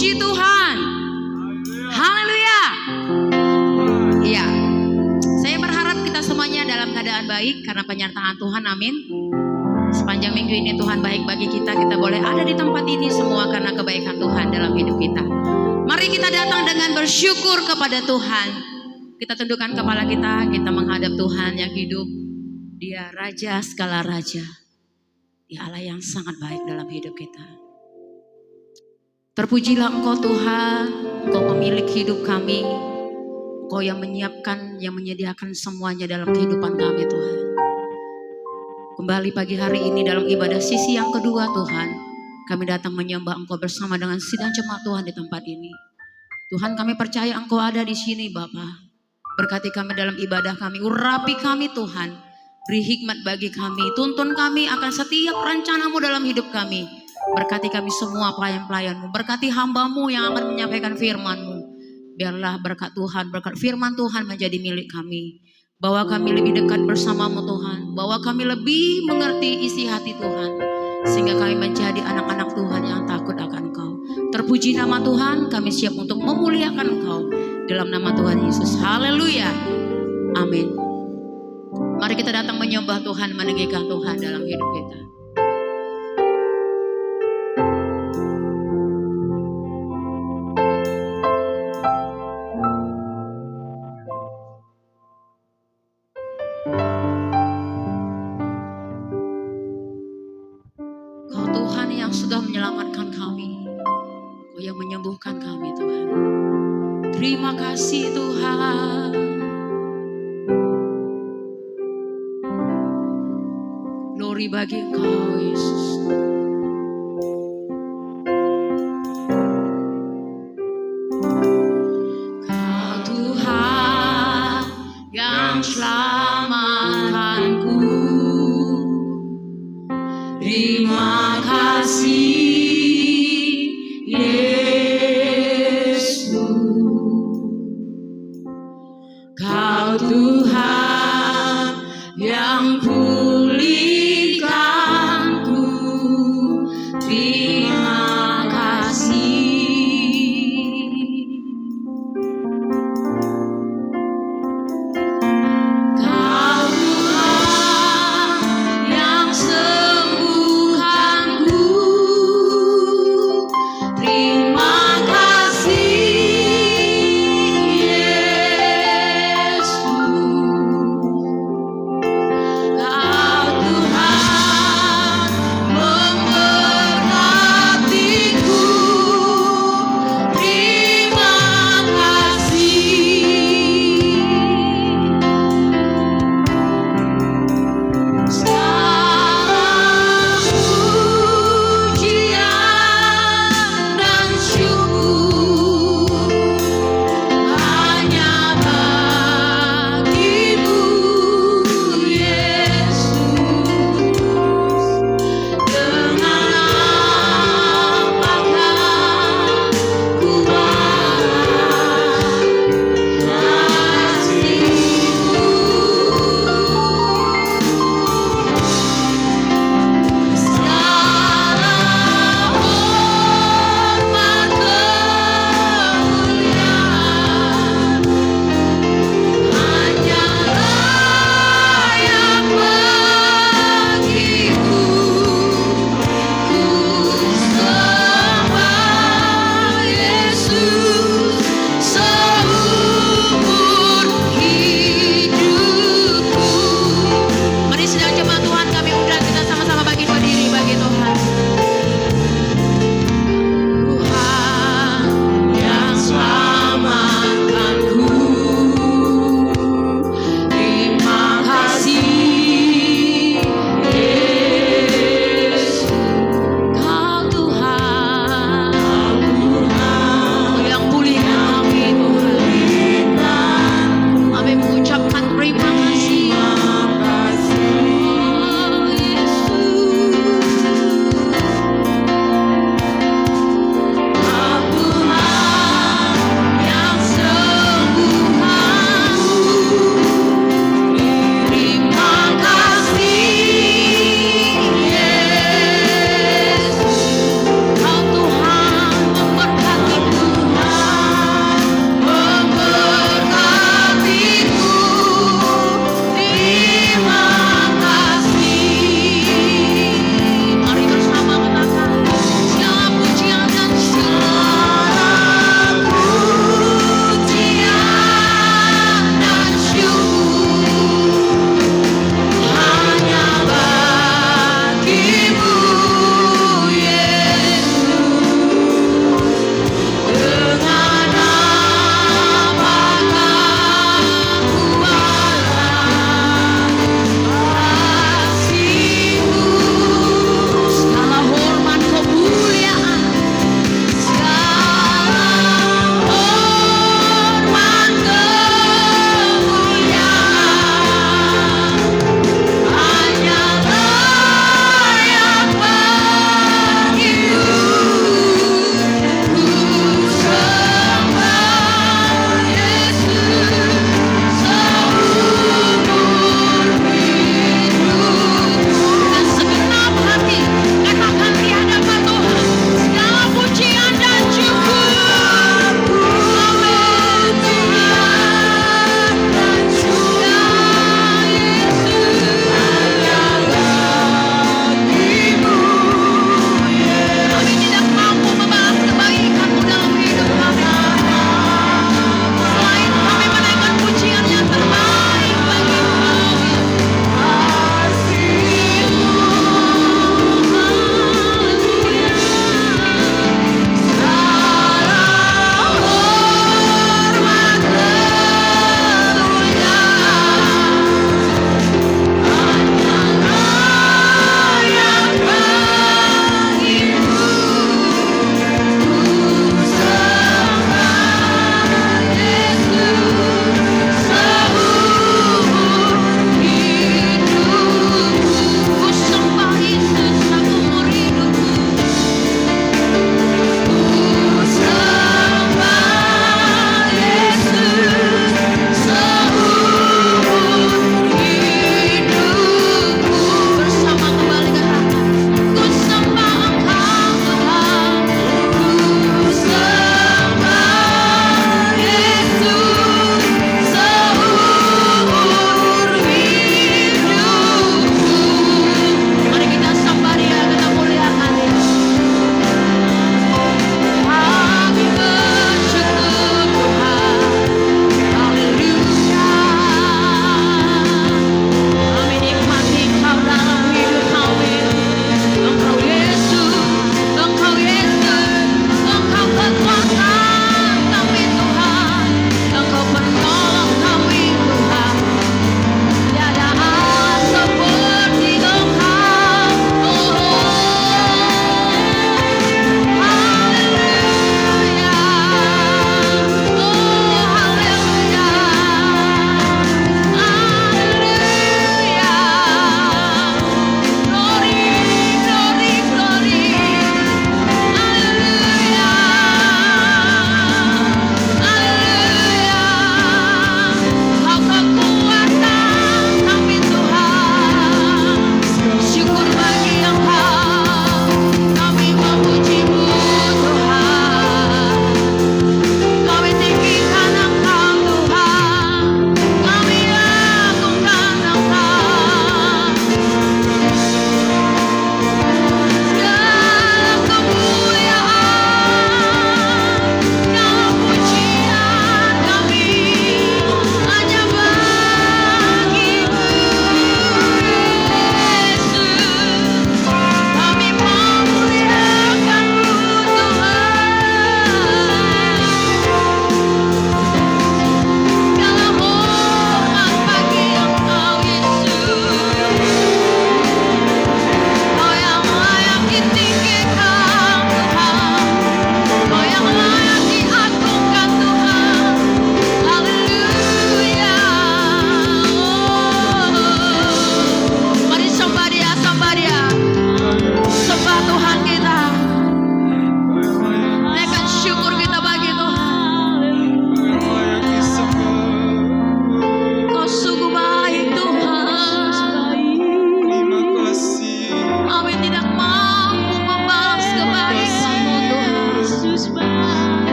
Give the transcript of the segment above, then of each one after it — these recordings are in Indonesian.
Puji Tuhan. Haleluya. Iya. Saya berharap kita semuanya dalam keadaan baik karena penyertaan Tuhan. Amin. Sepanjang minggu ini Tuhan baik bagi kita. Kita boleh ada di tempat ini semua karena kebaikan Tuhan dalam hidup kita. Mari kita datang dengan bersyukur kepada Tuhan. Kita tundukkan kepala kita. Kita menghadap Tuhan yang hidup. Dia Raja segala Raja. Dia Allah yang sangat baik dalam hidup kita. Terpujilah Engkau Tuhan. Engkau pemilik hidup kami. Engkau yang menyiapkan, yang menyediakan semuanya dalam kehidupan kami Tuhan. Kembali pagi hari ini dalam ibadah sisi yang kedua Tuhan, kami datang menyembah Engkau bersama dengan sidang jemaat Tuhan di tempat ini. Tuhan, kami percaya Engkau ada di sini Bapa. Berkati kami dalam ibadah kami, urapi kami Tuhan. Beri hikmat bagi kami, tuntun kami akan setiap rencana-Mu dalam hidup kami. Berkati kami semua pelayan-pelayan-Mu, berkati hamba-Mu yang akan menyampaikan firman-Mu. Biarlah berkat Tuhan, berkat firman Tuhan menjadi milik kami. Bawa kami lebih dekat bersama-Mu Tuhan. Bawa kami lebih mengerti isi hati Tuhan. Sehingga kami menjadi anak-anak Tuhan yang takut akan Engkau. Terpuji nama Tuhan, kami siap untuk memuliakan Engkau. Dalam nama Tuhan Yesus. Haleluya. Amin. Mari kita datang menyembah Tuhan, meninggikan Tuhan dalam hidup kita. Sudah menyelamatkan kami, Kau yang menyembuhkan kami Tuhan. Terima kasih Tuhan. Glory bagi Engkau Yesus. Kau Tuhan yang selamatkanku. Terima kasih Yesus, Kau Tuhan yang pulihkanku.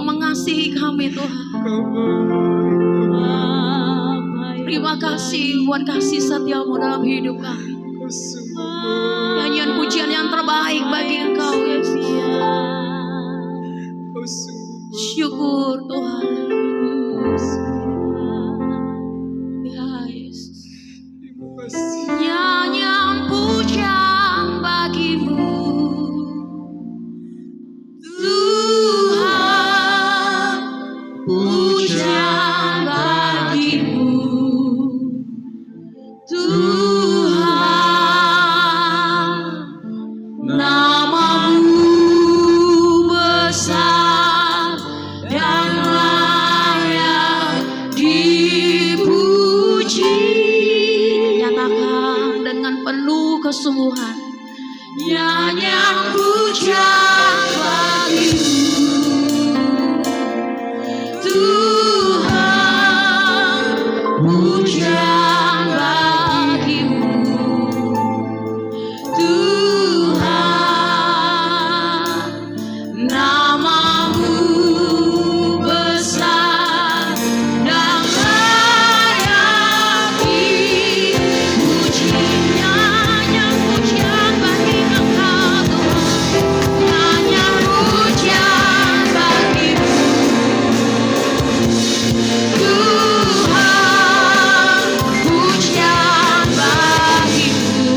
mengasihi kami Tuhan. Terima kasih buat kasih setiamu dalam hidup kami. Nyanyian pujian yang terbaik bagi Engkau Yesus. Syukur Tuhan. Ya Yesus. Nyanyian pujian bagimu Tuhan, pujian bagimu Tuhan, namamu besar dan layak dipuji. Nyatakan dengan penuh kesungguhan, nyanyian pujian bagimu Tuhan, pujian bagimu Tuhan, namamu besar dan layak dipuji. Nyanyian pujian bagi Engkau Tuhan, nyanyian pujian bagimu Tuhan, pujian bagimu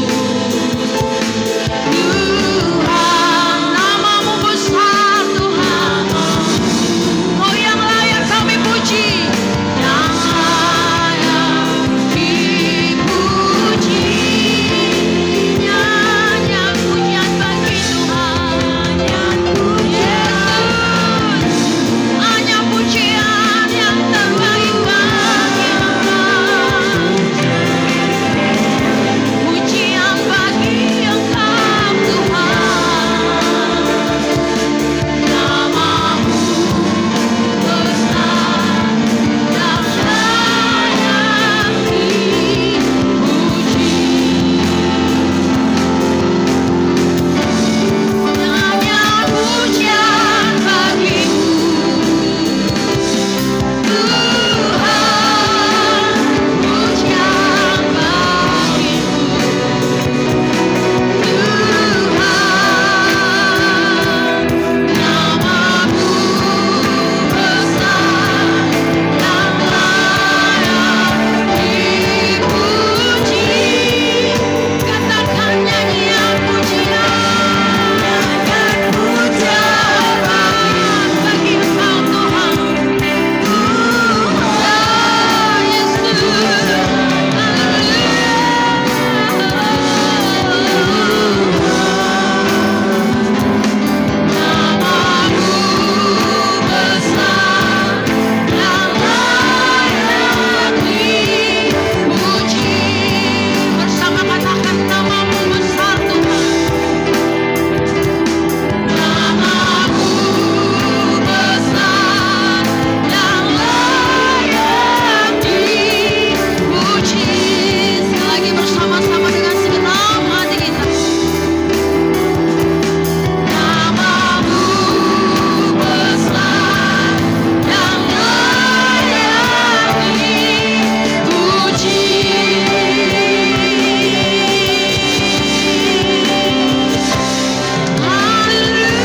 Tuhan, namamu besar Tuhan, Kau yang layak kami puji, yang layak dipuji. Nyanyian pujian bagi Tuhan, Yesus, hanya pujian yang terbaik bagi Engkau. Pujian bagi Engkau Tuhan, namamu besar dan layak dipuji. Nyanyian pujian bagimu Tuhan, pujian bagimu Tuhan, namamu besar dan layak dipuji. Katakan nyanyian pujian bagi Engkau Tuhan. Bersama katakan namamu besar Tuhan, namamu besar dan layak dipuji. Sekali lagi bersama-sama dengan segenap hati kita. Namamu besar dan layak dipuji. Haleluya.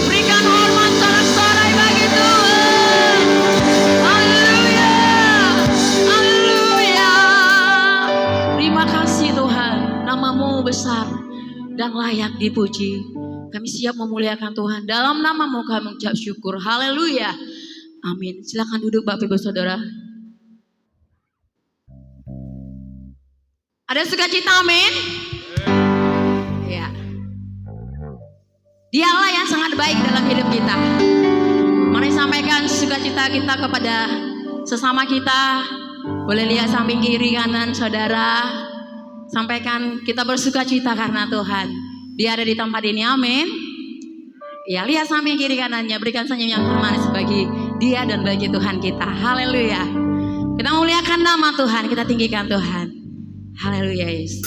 Berikan hormat sorak-sorai bagi Tuhan. Haleluya. Haleluya. Terima kasih Tuhan, namamu besar dan layak dipuji. Kami siap memuliakan Tuhan. Dalam namamu kami mengucap syukur. Haleluya. Amin. Silakan duduk Bapak Ibu Saudara. Ada sukacita, amin? Ya. Dialah yang sangat baik dalam hidup kita. Mari sampaikan sukacita kita kepada sesama kita. Boleh lihat samping kiri kanan saudara. Sampaikan kita bersukacita karena Tuhan. Dia ada di tempat ini, amin. Ya, lihat samping kiri kanannya. Berikan senyum yang manis bagi dia dan bagi Tuhan kita. Haleluya. Kita muliakan nama Tuhan. Kita tinggikan Tuhan. Haleluya Yesus.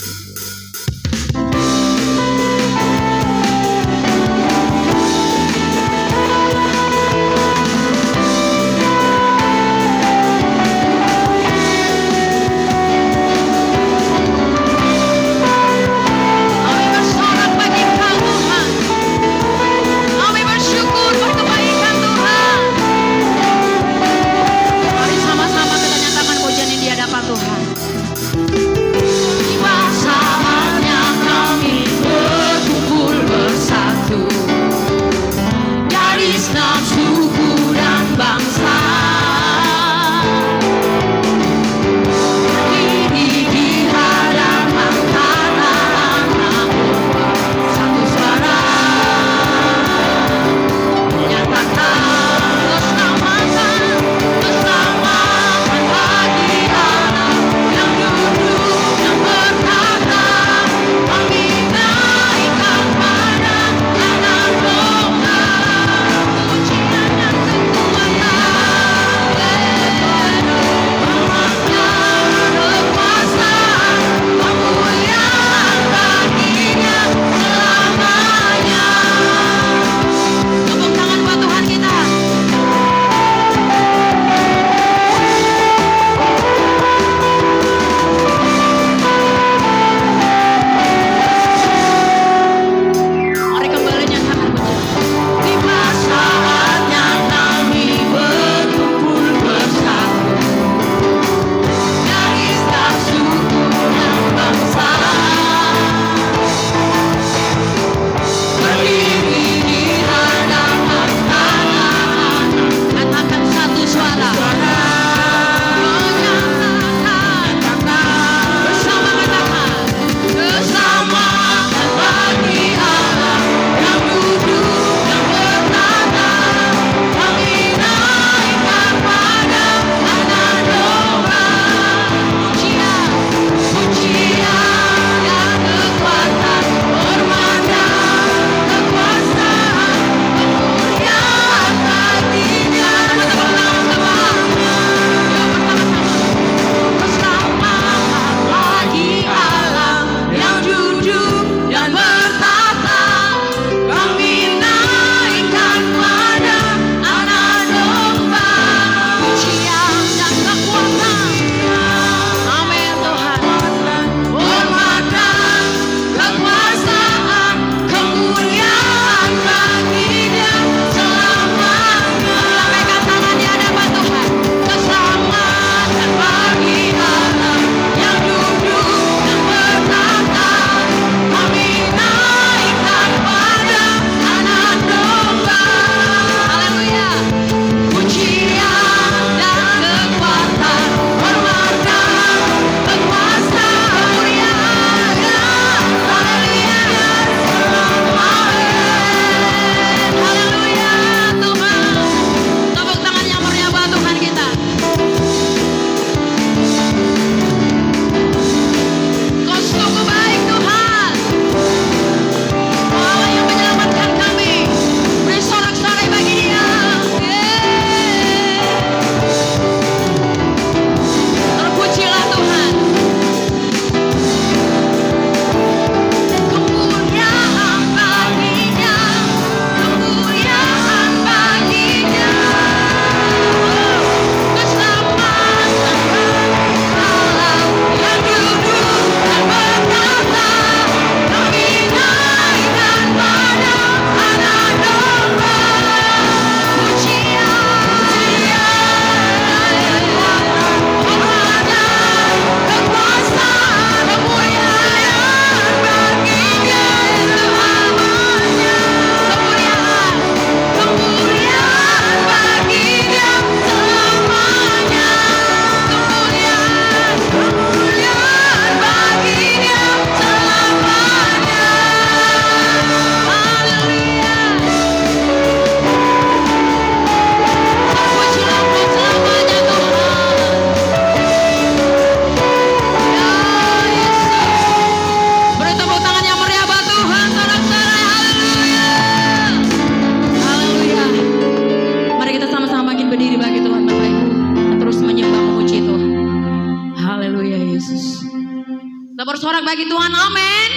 Kita bersorak bagi Tuhan, amin.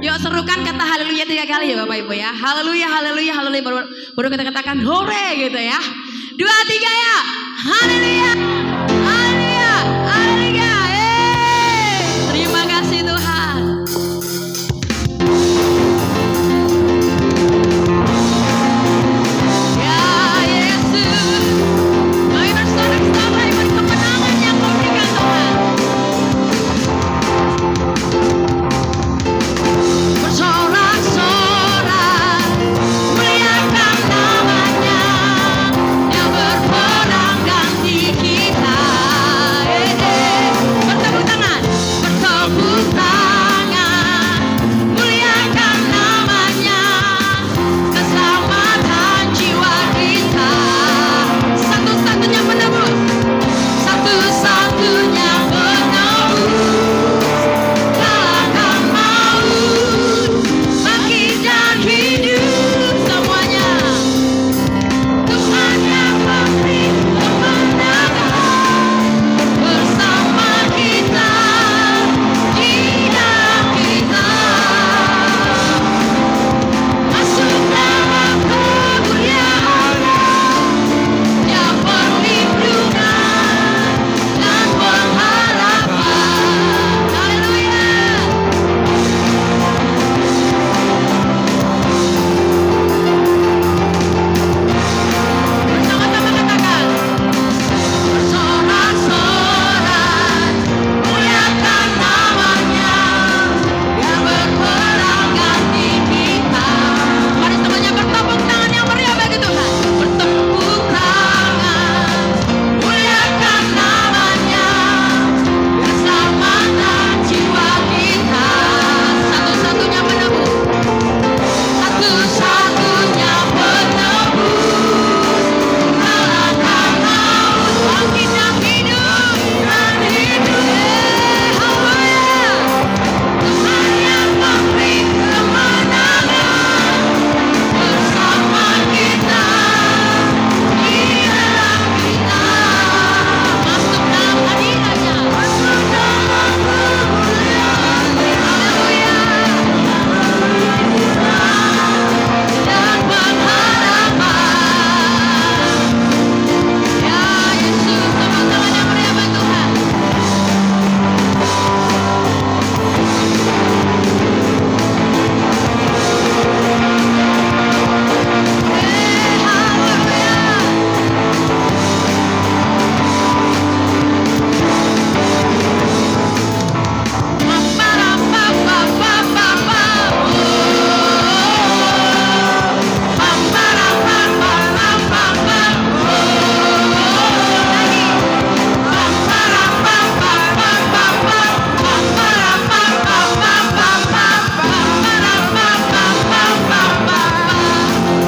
Yuk serukan kata haleluya 3 kali ya Bapak Ibu ya. Haleluya, haleluya, haleluya. Baru kita katakan hore gitu ya. 2, 3 ya. Haleluya, haleluya, haleluya. Terima kasih Tuhan. Ya Yesus, kami bersorak-sorai buat kemenangan yang Kau berikan Tuhan. Bersorak-sorak, muliakan namanya yang berperang ganti kita. Bertepuk tangan, bertepuk tangan, muliakan namanya, keselamatan jiwa kita. Satu-satunya penebus, satu-satunya penebus, kalahkan maut, bangkit dan hidup semuanya. Tuhan yang memberi kemenangan bersama kita, di dalam kita. Masuk dalam kemuliaan-Nya yang perlindungan dan pengharapan. Haleluya. Bersama-sama katakan, bersorak-sorai, muliakan namanya yang berperang ganti kita. Mari semuanya bertepuk tangan yang meriah bagi Tuhan. Bertepuk tangan, muliakan namanya, keselamatan jiwa kita. Satu-satunya penebus, satu-satunya penebus, kalahkan maut, bangkit dan hidup, dan hidup. Haleluya. Tuhan yang memberi kemenangan bersama kita, di dalam kita. Masuk dalam hadirat-Nya, masuk dalam kemuliaan-Nya. Haleluya. Dan pengharapan. Ya Yesus, tepuk tangan yang meriah bagi Tuhan. Haleluya.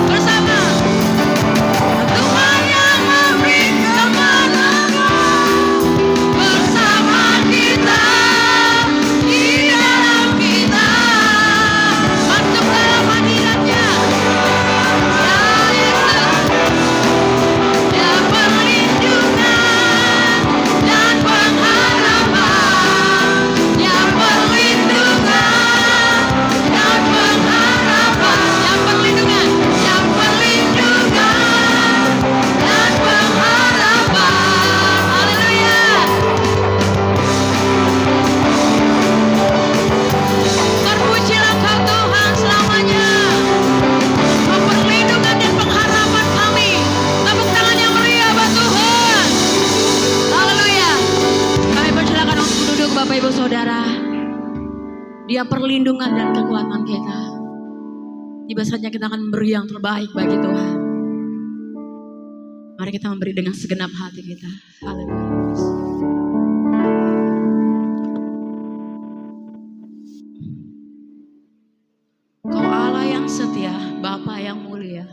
Bersama Tuhan yang memberi kemenangan bersama kita, di dalam kita. Masuk dalam hadirat-Nya. Ya Yesus, yang perlindungan dan pengharapan, yang perlindungan dan pengharapan, yang perlindungan, yang perlindungan dan pengharapan. Haleluya. Terpujilah Kau Tuhan selamanya, Kau perlindungan dan pengharapan kami. Tepuk tangan yang meriah buat Tuhan. Haleluya. Kami persilakan untuk duduk Bapak Ibu Saudara. Dia perlindungan dan kekuatan kita. Tiba saatnya kita akan memberi yang terbaik bagi Tuhan. Mari kita memberi dengan segenap hati kita. Haleluya. Kau Allah yang setia, Bapa yang mulia.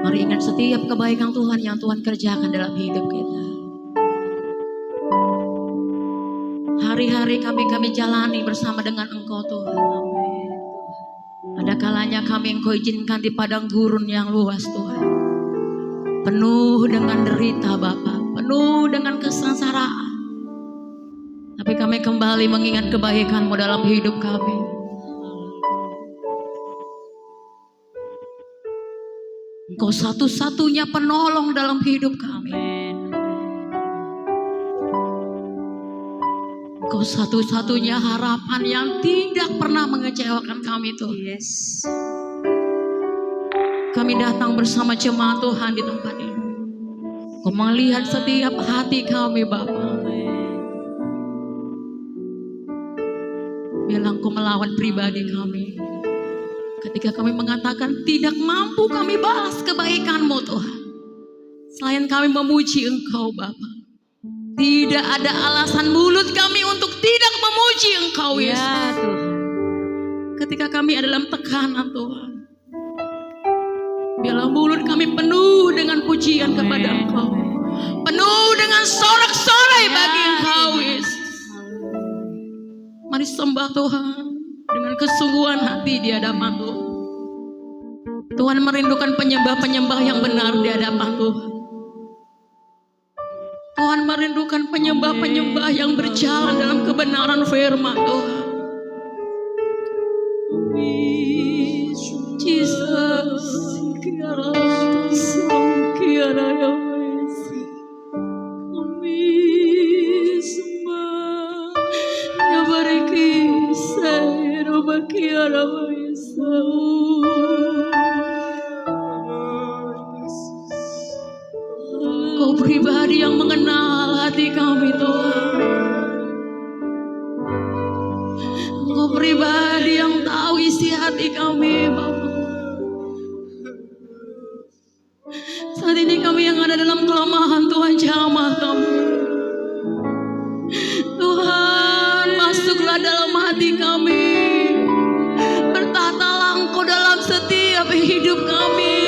Mari ingat setiap kebaikan Tuhan yang Tuhan kerjakan dalam hidup kita. Hari-hari kami jalani bersama dengan Engkau Tuhan. Ada kalanya kami Engkau izinkan di padang gurun yang luas Tuhan. Penuh dengan derita Bapa, penuh dengan kesengsaraan. Tapi kami kembali mengingat kebaikan-Mu dalam hidup kami. Engkau satu-satunya penolong dalam hidup kami. Engkau satu-satunya harapan yang tidak pernah mengecewakan kami Tuhan. Yes. Kami datang bersama jemaat Tuhan di tempat ini. Kau melihat setiap hati kami Bapa. Bilang Kau melawan pribadi kami. Ketika kami mengatakan tidak mampu kami balas kebaikan-Mu Tuhan. Selain kami memuji Engkau Bapa. Tidak ada alasan mulut kami untuk tidak memuji Engkau Yesus. Ya Tuhan. Ketika kami ada dalam tekanan Tuhan. Biarlah mulut kami penuh dengan pujian kepada Engkau. Penuh dengan sorak-sorai bagi Engkau Yesus. Mari sembah Tuhan dengan kesungguhan hati di hadapan Tuhan. Tuhan merindukan penyembah-penyembah yang benar di hadapan Tuhan. Tuhan merindukan penyembah-penyembah yang berjalan dalam kebenaran firman Tuhan. Jesus, Kau pribadi yang mengenal hati kami Tuhan. Kau pribadi yang tahu isi hati kami Bapa. Saat ini kami yang ada dalam kelemahan Tuhan jamah kami. Tuhan masuklah dalam hati kami. Bertatalah Engkau dalam setiap hidup kami.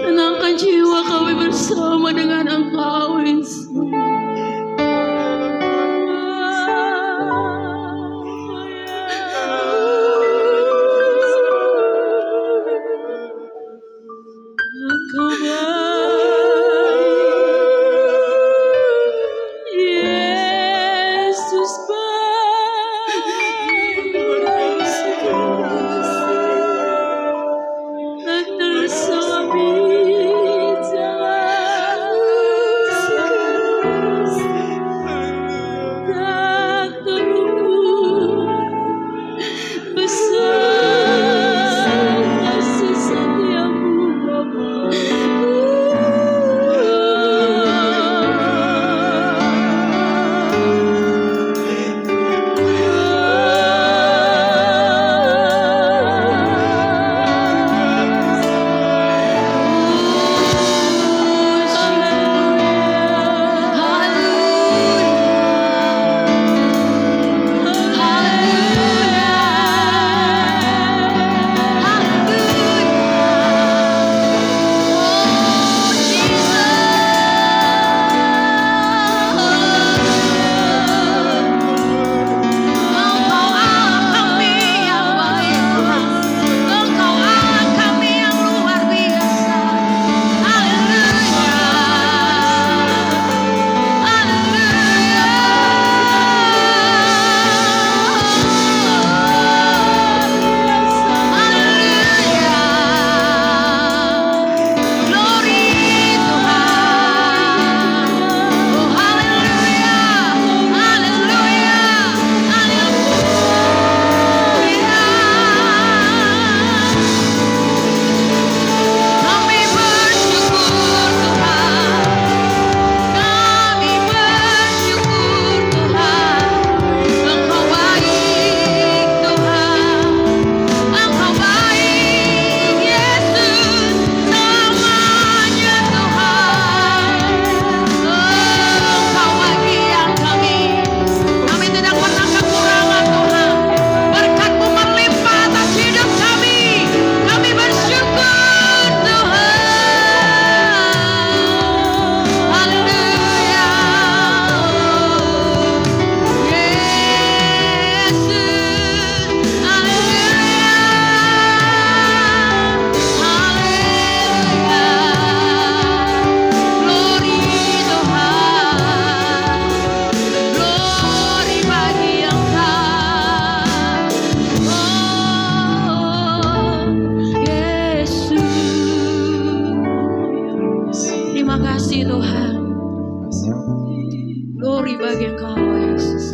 Tenangkan jiwa kami bersama dengan Engkau Yesus. Engkau Yesus besar kasih setiamu Bapa. kasih Tuhan. Glory bagi Engkau Yesus.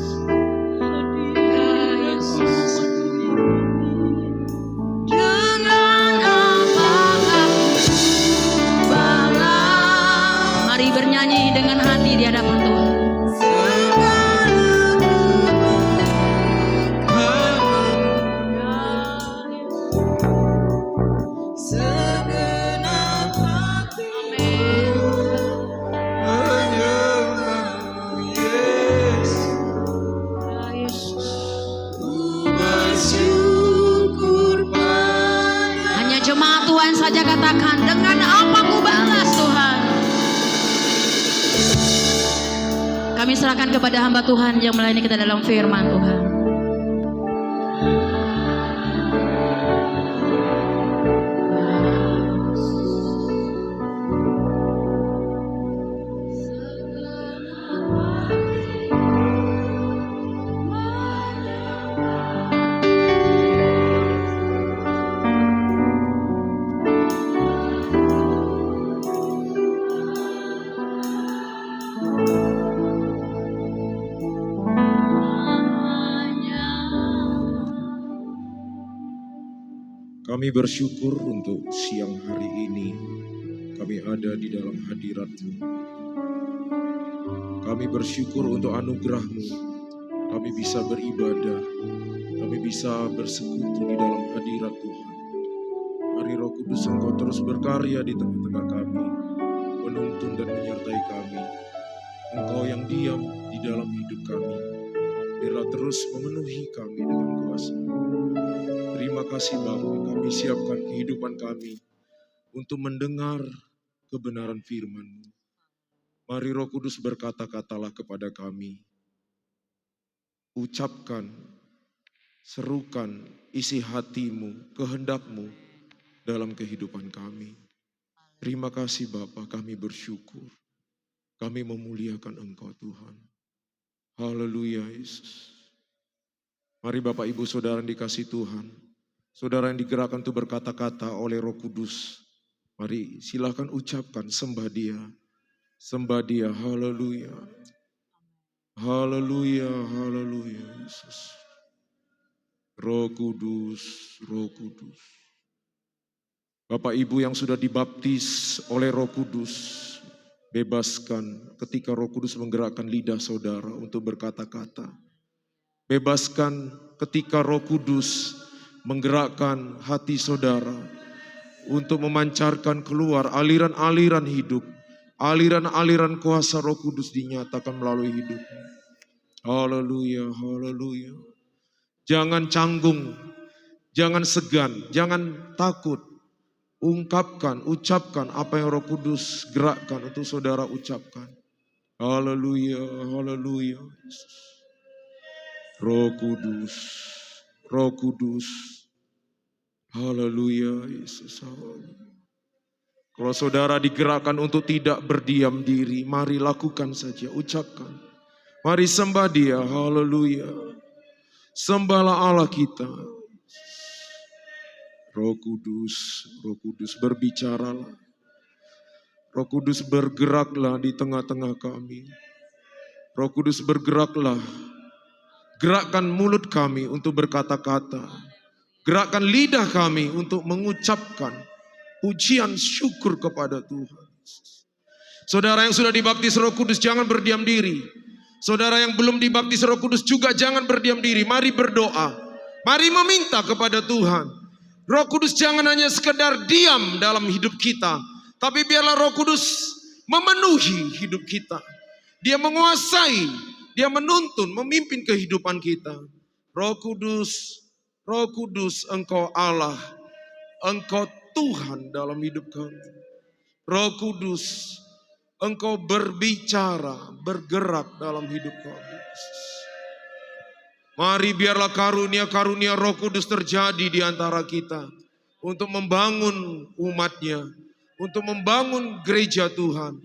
Ya Yesus. Dengan apakah bangga. Mari bernyanyi dengan hati di hadapan Tuhan. Saja katakan, dengan apa ku balas Tuhan. Kami serahkan kepada hamba Tuhan yang melayani kita dalam firman Tuhan. Kami bersyukur untuk siang hari ini kami ada di dalam hadirat-Mu. Kami bersyukur untuk anugerah-Mu. Kami bisa beribadah, kami bisa bersekutu di dalam hadirat Tuhan. Mari Roh Kudus Engkau terus berkarya di tengah-tengah kami, menuntun dan menyertai kami. Engkau yang diam di dalam hidup kami, biarlah terus memenuhi kami dengan kuasa. Terima kasih Bapa, kami siapkan kehidupan kami untuk mendengar kebenaran firman-Mu. Mari Roh Kudus berkata-katalah kepada kami. Ucapkan, serukan isi hati-Mu, kehendak-Mu dalam kehidupan kami. Terima kasih Bapa, kami bersyukur. Kami memuliakan Engkau Tuhan. Haleluya Yesus. Mari Bapak Ibu Saudara yang dikasih Tuhan. Saudara yang digerakkan untuk berkata-kata oleh Roh Kudus. Mari silakan ucapkan sembah Dia. Sembah Dia, haleluya. Haleluya, haleluya Yesus. Roh Kudus, Roh Kudus. Bapak Ibu yang sudah dibaptis oleh Roh Kudus, bebaskan ketika Roh Kudus menggerakkan lidah saudara untuk berkata-kata. Bebaskan ketika Roh Kudus menggerakkan hati saudara untuk memancarkan keluar aliran-aliran hidup, aliran-aliran kuasa Roh Kudus dinyatakan melalui hidupmu. Haleluya, haleluya. Jangan canggung, jangan segan, jangan takut. Ungkapkan, ucapkan apa yang Roh Kudus gerakkan untuk saudara ucapkan. Haleluya, haleluya. Roh Kudus, Roh Kudus. Haleluya Yesus. Kalau saudara digerakkan untuk tidak berdiam diri, mari lakukan saja, ucapkan. Mari sembah Dia, haleluya. Sembahlah Allah kita. Roh Kudus berbicaralah. Roh Kudus bergeraklah di tengah-tengah kami. Roh Kudus bergeraklah. Gerakkan mulut kami untuk berkata-kata. Gerakkan lidah kami untuk mengucapkan pujian syukur kepada Tuhan. Saudara yang sudah dibaptis Roh Kudus jangan berdiam diri. Saudara yang belum dibaptis Roh Kudus juga jangan berdiam diri. Mari berdoa. Mari meminta kepada Tuhan. Roh Kudus jangan hanya sekedar diam dalam hidup kita. Tapi biarlah Roh Kudus memenuhi hidup kita. Dia menguasai, Dia menuntun, memimpin kehidupan kita. Roh Kudus, Roh Kudus, Engkau Allah, Engkau Tuhan dalam hidup kami. Roh Kudus, Engkau berbicara, bergerak dalam hidup kami. Mari biarlah karunia-karunia Roh Kudus terjadi di antara kita. Untuk membangun umatnya, untuk membangun gereja Tuhan.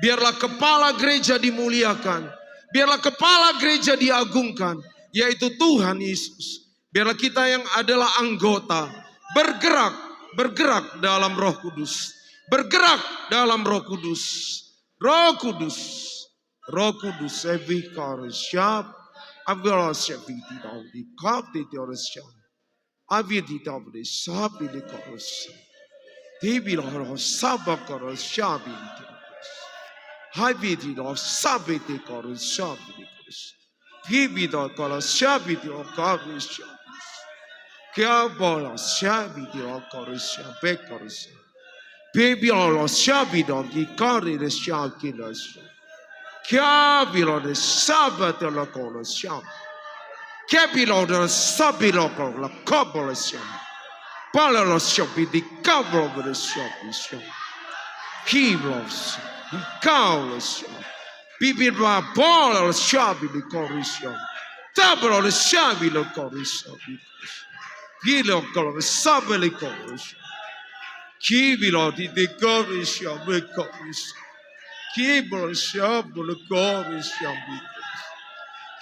Biarlah kepala gereja dimuliakan. Biarlah kepala gereja diagungkan, yaitu Tuhan Yesus. Biarlah kita yang adalah anggota bergerak dalam Roh Kudus. Bergerak dalam Roh Kudus. Roh Kudus, Roh Kudus, every siap, avila siap di dalam di kap di dalam siap, avi di dalam di siap di dalam siap, di dalam sabak dalam siap di dalam, avi di dalam sabak di dalam siap di dalam, di dalam siap di dalam kap di siap, kya bola siap di dalam kap siap bekar siap. Baby Allah shabidon di kari de shakilas. Kya bilo de sabat la kolas sham. Kya bilo de sabilo la kobolas sham. Pala la shabi di kablo de shabi sham. Kiblos di kaulas sham. Bibi ba bola la shabi di koris sham. Tablo de shabi la koris sham. Bilo kolas sabeli koris. Kibilo di decoration, decoration. Kibilo shabu decoration.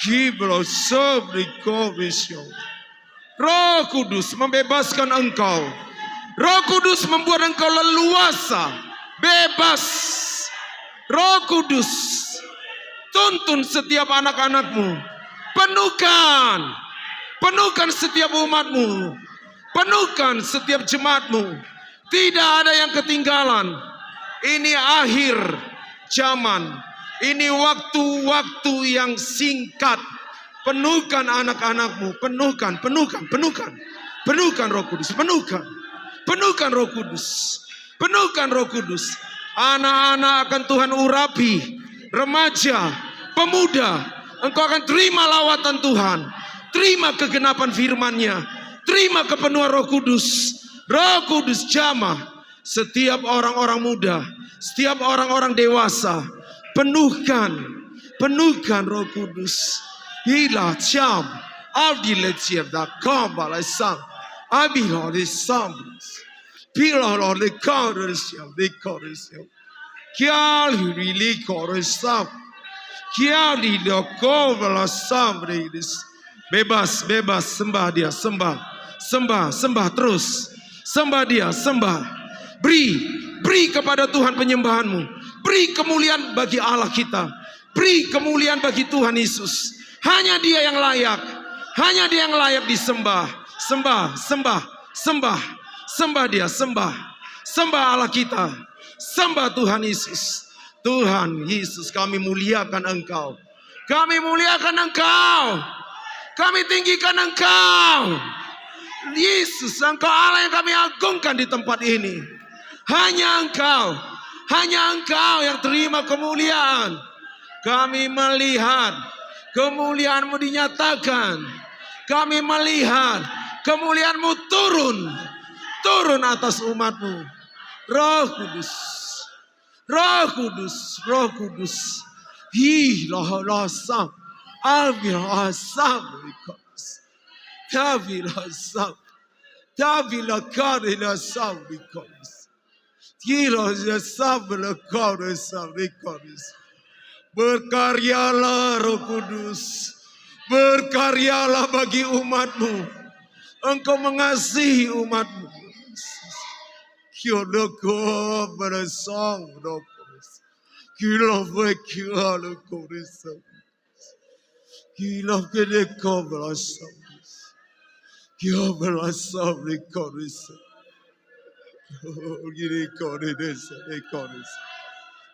Kibilo sab decoration. Roh Kudus membebaskan engkau. Roh Kudus membuat engkau leluasa, bebas. Roh Kudus tuntun setiap anak-anakmu. Penuhkan, penuhkan setiap umatmu. Penuhkan setiap jemaatmu. Tidak ada yang ketinggalan. Ini akhir zaman. Ini waktu-waktu yang singkat. Penuhkan anak-anakmu. Penuhkan, penuhkan, penuhkan. Penuhkan Roh Kudus. Penuhkan. Penuhkan Roh Kudus. Penuhkan Roh Kudus. Anak-anak akan Tuhan urapi. Remaja, pemuda. Engkau akan terima lawatan Tuhan. Terima kegenapan firman-Nya. Terima kepenuhan Roh Kudus. Roh Kudus jamah setiap orang-orang muda, setiap orang-orang dewasa. Penuhkan, penuhkan Roh Kudus. Hila jam, abdile siap dah kambal sang, abilo de sambus, pilo de koresiam, de koresiam. Kial hili koresam, kial di kambal sambris. Bebas, bebas, sembah dia, sembah, sembah, sembah terus. Sembah dia, sembah. Beri kepada Tuhan penyembahanmu. Beri kemuliaan bagi Allah kita. Beri kemuliaan bagi Tuhan Yesus. Hanya Dia yang layak. Hanya Dia yang layak disembah. Sembah, sembah, sembah. Sembah Dia, sembah. Sembah Allah kita. Sembah Tuhan Yesus. Tuhan Yesus, kami muliakan Engkau. Kami muliakan Engkau. Kami tinggikan Engkau. Yesus, Engkau Allah yang kami agungkan di tempat ini. Hanya Engkau yang terima kemuliaan. Kami melihat kemuliaan-Mu dinyatakan. Kami melihat kemuliaan-Mu turun atas umat-Mu. Roh Kudus, Roh Kudus, Roh Kudus. Loh sam, ambil asam. Davila sam, Davila karina sam dikonis. Kilo sam lekor sam dikonis. Berkaryalah Roh Kudus, berkaryalah bagi umat-Mu. Engkau mengasihi umat-Mu. Kilo ko bersang Roh Kudus. Kilo bekila Roh Kudus. Kilo kene ko bersang. Kyo belasam ni korisa, gini korisa, ni korisa.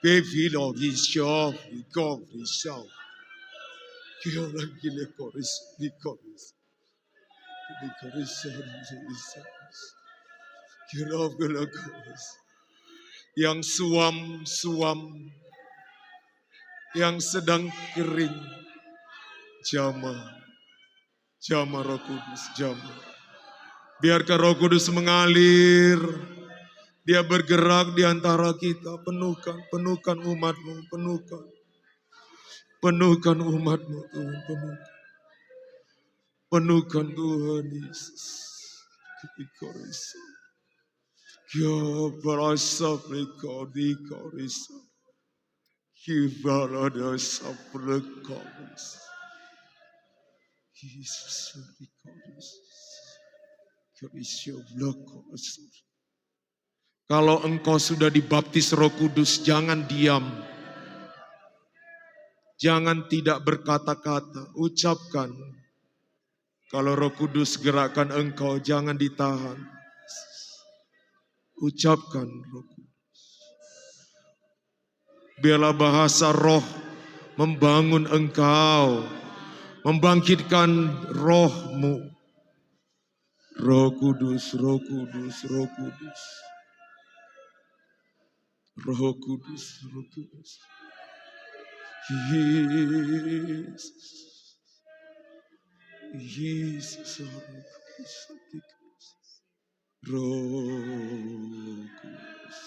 Kefilo di shop, ni korisa. Kyo lagi ni korisa, ni korisa, ni korisa, ni korisa. Kyo lagi korisa. Yang suam, yang sedang kering, jamah Roh Kudus, jamah. Biarkan Roh Kudus mengalir. Dia bergerak di antara kita. Penuhkan umat-Mu, penuhkan. Penuhkan umat-Mu, Tuhan, penuhkan. Penuhkan Tuhan Yesus. Kyo berasa mereka di korisa. Kibala dosa berkorisa. Yesus kalau engkau sudah dibaptis Roh Kudus, jangan diam. Jangan tidak berkata-kata, ucapkan. Kalau Roh Kudus gerakkan engkau, jangan ditahan. Ucapkan Roh Kudus. Biarlah bahasa roh membangun engkau, membangkitkan rohmu. Roh Kudus, Roh Kudus, Roh Kudus. Roh Kudus, Roh Kudus. Yesus. Yesus, Roh Kudus. Roh Kudus.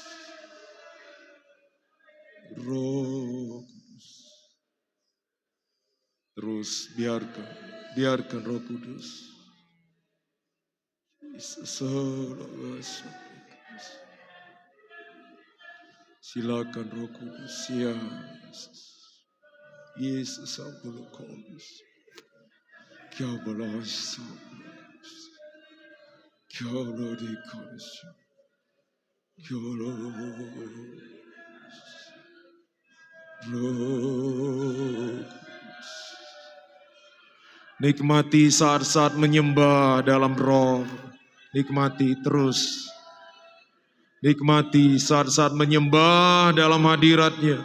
Roh Kudus. Terus biarkan Roh Kudus. Silakan Roh Kudus, ya Yesus. Yesus Abdul Kudus. Kya balas, kya lodi Kudus, kya Roh. Nikmati saat-saat menyembah dalam roh. Nikmati terus. Nikmati saat-saat menyembah dalam hadiratnya.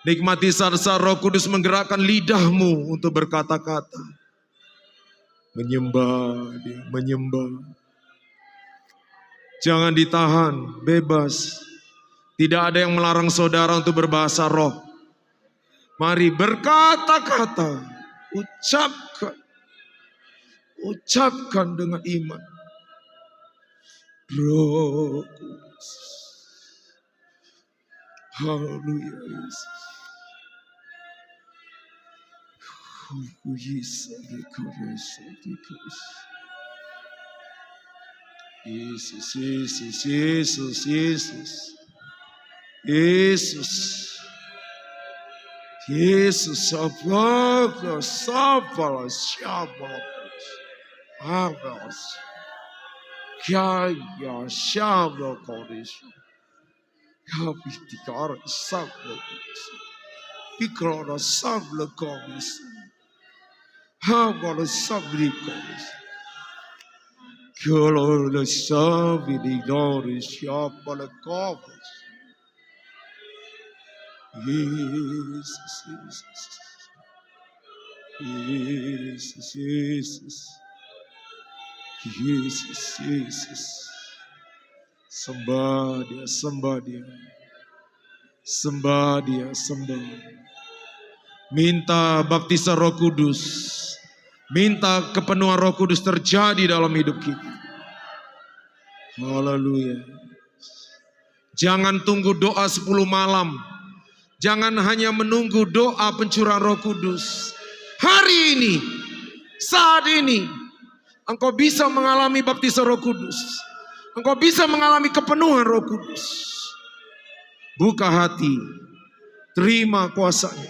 Nikmati saat-saat Roh Kudus menggerakkan lidahmu untuk berkata-kata. Menyembah dia, menyembah. Jangan ditahan, bebas. Tidak ada yang melarang saudara untuk berbahasa roh. Mari berkata-kata, ucapkan. Ucapkan dengan iman. Roh Kudus. Haleluya Yesus. Yesus, Yesus, Yesus, Yesus. Yesus. Yesus, sabla, sabla, sabla. Avas. Kaya, sabla, kodesh. Kapitikar, sabla, pikara, sabla, kodesh. Havara, sabli, kodesh. Kala, la, sabli, kodesh, sabla, kodesh. Jesus, Jesus, Jesus, Jesus, Jesus, Jesus. Sembah dia, sembah dia, sembah dia, sembah. Minta baptisan Roh Kudus, minta kepenuhan Roh Kudus terjadi dalam hidup kita. Haleluya. Jangan tunggu doa 10 malam. Jangan hanya menunggu doa pencurahan Roh Kudus. Hari ini, saat ini, engkau bisa mengalami baptisan Roh Kudus. Engkau bisa mengalami kepenuhan Roh Kudus. Buka hati, terima kuasanya.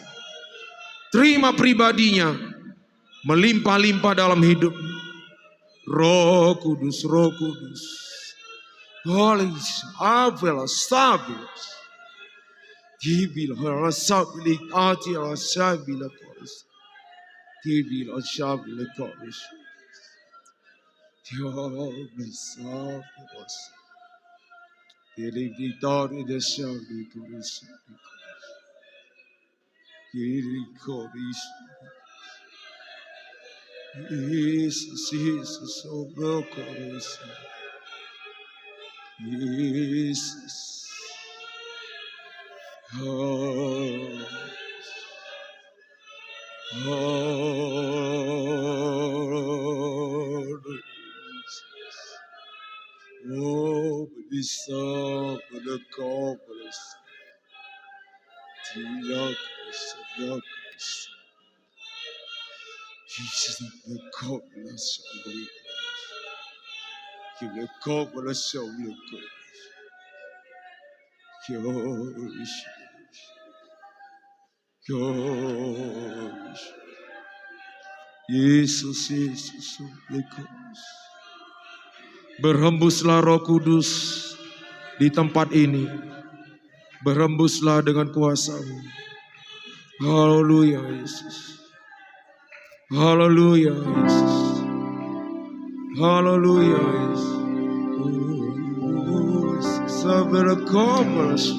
Terima pribadinya, melimpah-limpah dalam hidup. Roh Kudus, Roh Kudus. Holy, Avela, Sabios. Tibil harasabili ati harasabila koris. Tibil harasabila koris. Tibil harasabila. Tibil harasabila koris. Tibil koris. Jesus, Jesus, oh koris. Jesus. Oh, bisa berkompres, tidak sedakas, Jesus berkompres, kita berkompres, Yesus, Yesus, berhembuslah Roh Kudus di tempat ini. Berhembuslah dengan kuasa-Mu. Haleluya Yesus. Haleluya Yesus. Haleluya Yesus. Sabarakamas.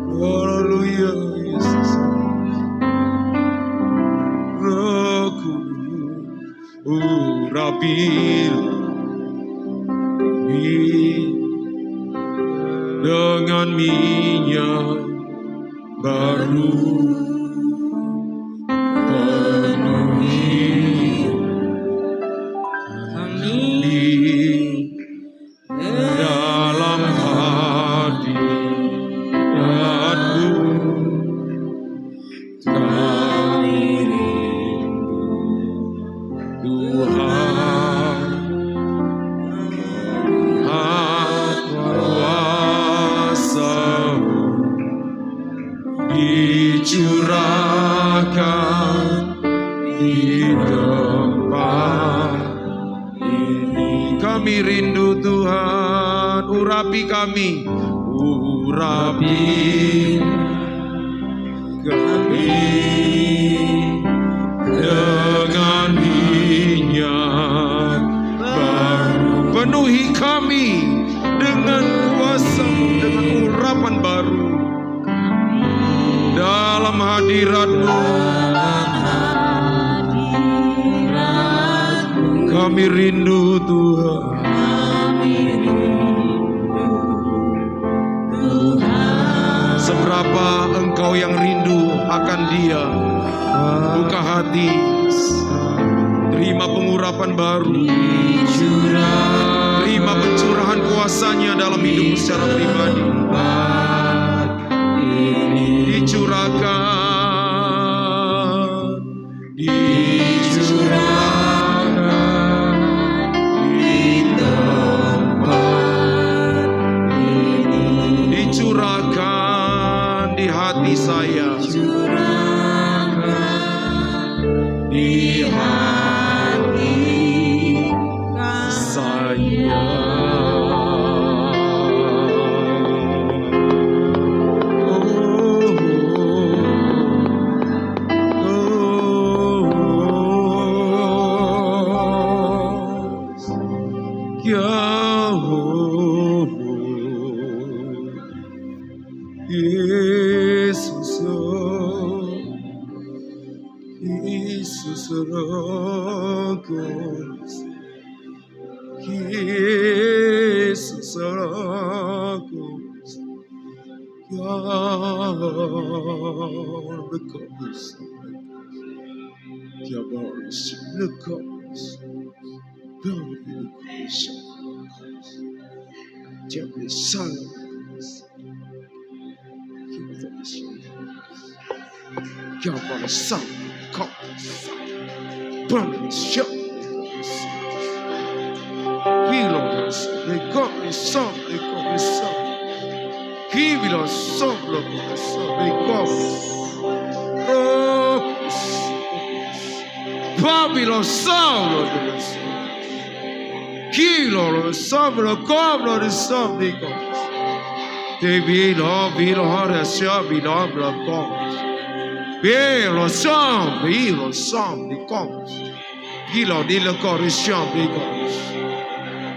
Haleluya Yesus. Aku Rabbil dengan minyak baru penuhi kami dalam hadirat-Mu. Kami rindu Tuhan, kuasa-Mu dicurahkan di tempat ini. Kami rindu Tuhan, urapi kami, urapi kami dengan minyak baru. Penuhi kami dengan kuasa-Mu, dengan urapan baru dalam hadirat-Mu. Kami rindu Tuhan. Seberapa engkau yang rindu akan Dia, buka hati, terima pengurapan baru, terima pencurahan kuasa-Nya dalam hidupmu secara pribadi. Dicurahkan, dicurahkan di tempat ini, dicurahkan di hati saya, di hati saya.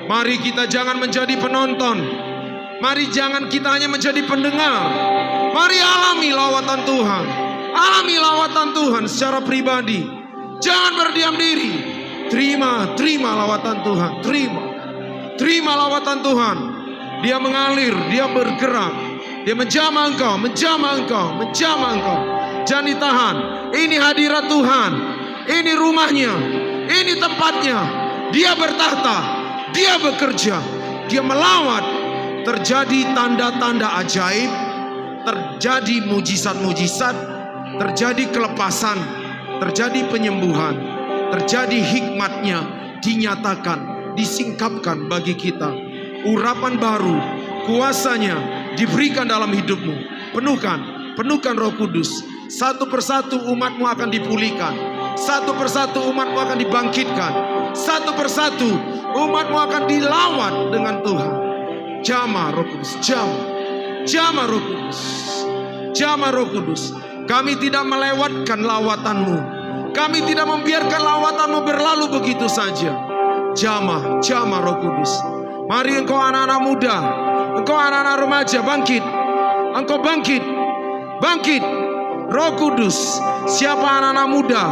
Mari kita jangan menjadi penonton. Mari jangan kita hanya menjadi pendengar. Mari alami lawatan Tuhan. Alami lawatan Tuhan secara pribadi. Jangan berdiam diri. Terima lawatan Tuhan. Terima lawatan Tuhan. Dia mengalir, dia bergerak. Dia menjamah engkau. Jangan ditahan. Ini hadirat Tuhan. Ini rumahnya. Ini tempatnya. Dia bertahta. Dia bekerja. Dia melawat. Terjadi tanda-tanda ajaib. Terjadi mujizat-mujizat. Terjadi kelepasan. Terjadi penyembuhan. Terjadi hikmatnya. Dinyatakan. Disingkapkan bagi kita. Urapan baru. Kuasanya diberikan dalam hidupmu. Penuhkan Roh Kudus. Satu persatu umatmu akan dipulihkan. Satu persatu umatmu akan dibangkitkan. Satu persatu umatmu akan dilawat dengan Tuhan. Jamah Roh Kudus. Jamah Roh Kudus. Jamah Roh Kudus. Kami tidak melewatkan lawatan-Mu. Kami tidak membiarkan lawatan-Mu berlalu begitu saja. Jamah Roh Kudus. Mari engkau anak-anak muda, engkau anak-anak remaja bangkit. Engkau bangkit. Roh Kudus, siapa anak-anak muda,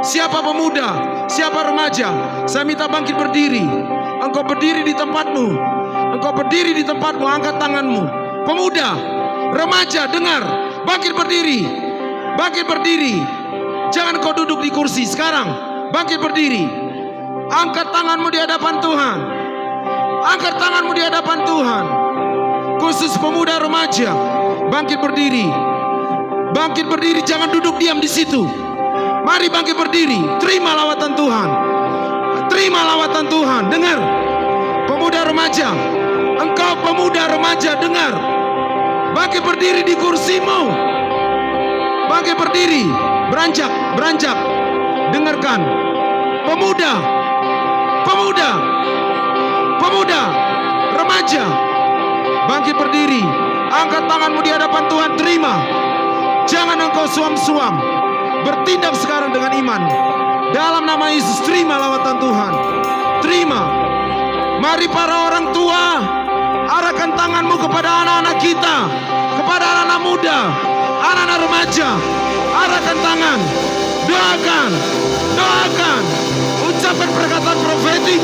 siapa pemuda, siapa remaja, saya minta bangkit berdiri. Engkau berdiri di tempatmu. Engkau berdiri di tempatmu, angkat tanganmu. Pemuda, remaja, dengar, bangkit berdiri. Bangkit berdiri. Jangan kau duduk di kursi sekarang. Bangkit berdiri. Angkat tanganmu di hadapan Tuhan. Angkat tanganmu di hadapan Tuhan. Khusus pemuda remaja, bangkit berdiri. Bangkit berdiri, jangan duduk diam di situ. Mari bangkit berdiri. Terima lawatan Tuhan. Terima lawatan Tuhan. Dengar, pemuda remaja, engkau pemuda remaja, dengar. Bangkit berdiri di kursimu. Bangkit berdiri. Beranjak. Dengarkan. Pemuda, remaja, bangkit berdiri. Angkat tanganmu di hadapan Tuhan, terima. Jangan engkau suam-suam. Bertindak sekarang dengan iman. Dalam nama Yesus, terima lawatan Tuhan. Terima. Mari para orang tua, arahkan tanganmu kepada anak-anak kita, kepada anak-anak muda, anak-anak remaja. Arahkan tangan. Doakan. Ucapkan perkataan profetik.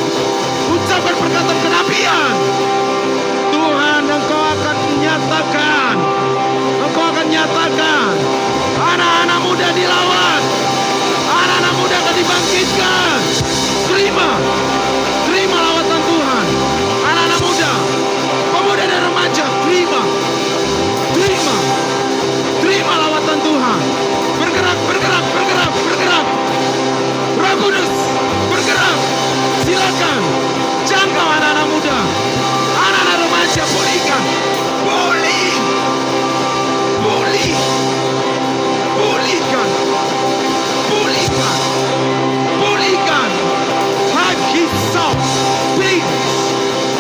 Ucapkan perkataan kenabian. Tuhan, engkau akan nyatakan. Anak-anak muda dilawan. Anak-anak muda akan dibangkitkan. Terima lawatan Tuhan. Anak-anak muda, pemuda dan remaja, terima lawatan Tuhan. Bergerak. Roh Kudus, bergerak. Silakan jangkau anak-anak muda, anak-anak remaja, pulihkan. Pulihkan. Hakisau,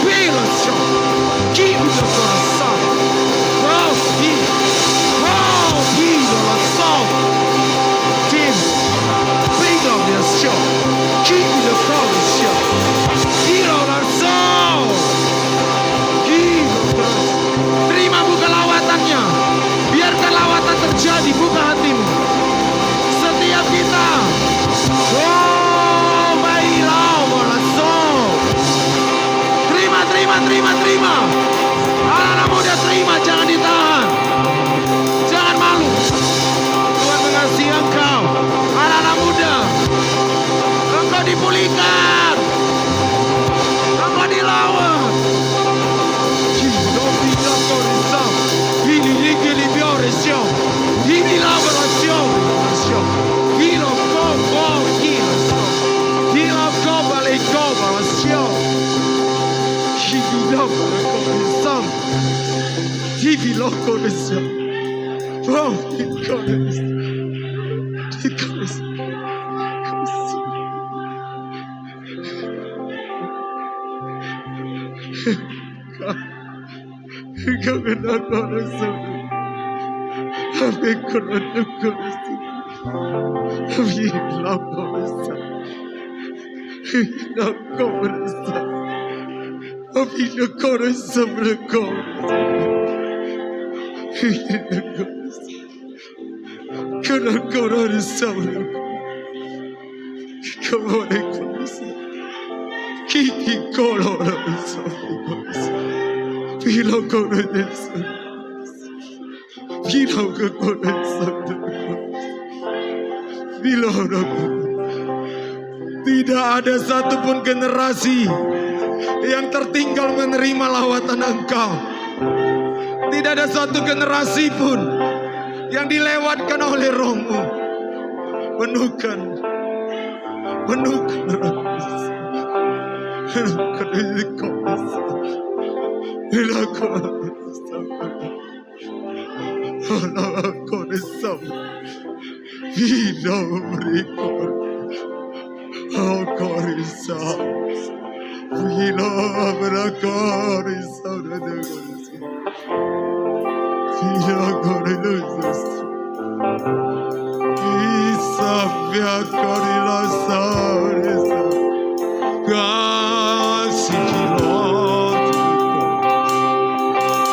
Pilasau, Kimdo Coração, Pilasau, Tim, Pilasau, Kimdo Coração, Pilasau. Terima, buka lawatannya. Biarkan lawatan terjadi, buka hatimu. Setiap kita. Terima. Anak-anak muda, terima, jangan ditahan. Jangan malu. Tuhan mengasihi engkau. Anak-anak muda, engkau dipulihkan. Engkau dilawan. Tidak ada satupun generasi yang tertinggal menerima lawatan Engkau. Tidak ada satu generasi pun yang dilewatkan oleh Roh-Mu. Penuhkan Kira Corelus. Isabia Corilasares. Kasih Lord.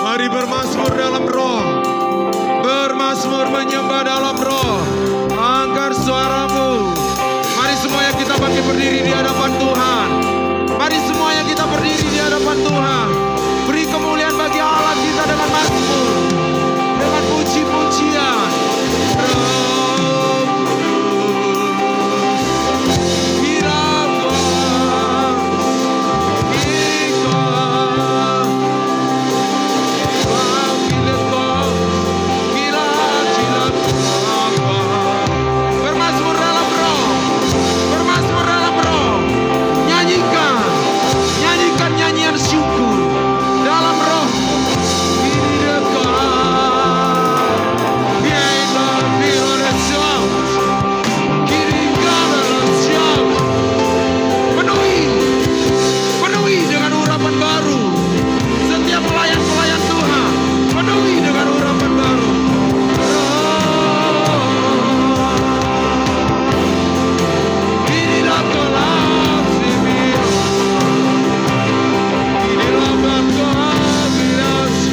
Mari bermazmur dalam roh. Bermazmur menyembah dalam roh. Angkat suaramu. Mari semuanya kita bangkit berdiri di hadapan Tuhan. Mari semuanya kita berdiri di hadapan Tuhan. Beri kemuliaan bagi Allah kita dengan mazmur, dengan puji-pujian. Nyanyikan nyanyian syukur dalam roh. Penuhi dengan urapan baru. Setiap pelayan-pelayan Tuhan, penuhi dengan urapan baru. Inilah kelam sini. Inilah berkombinasi.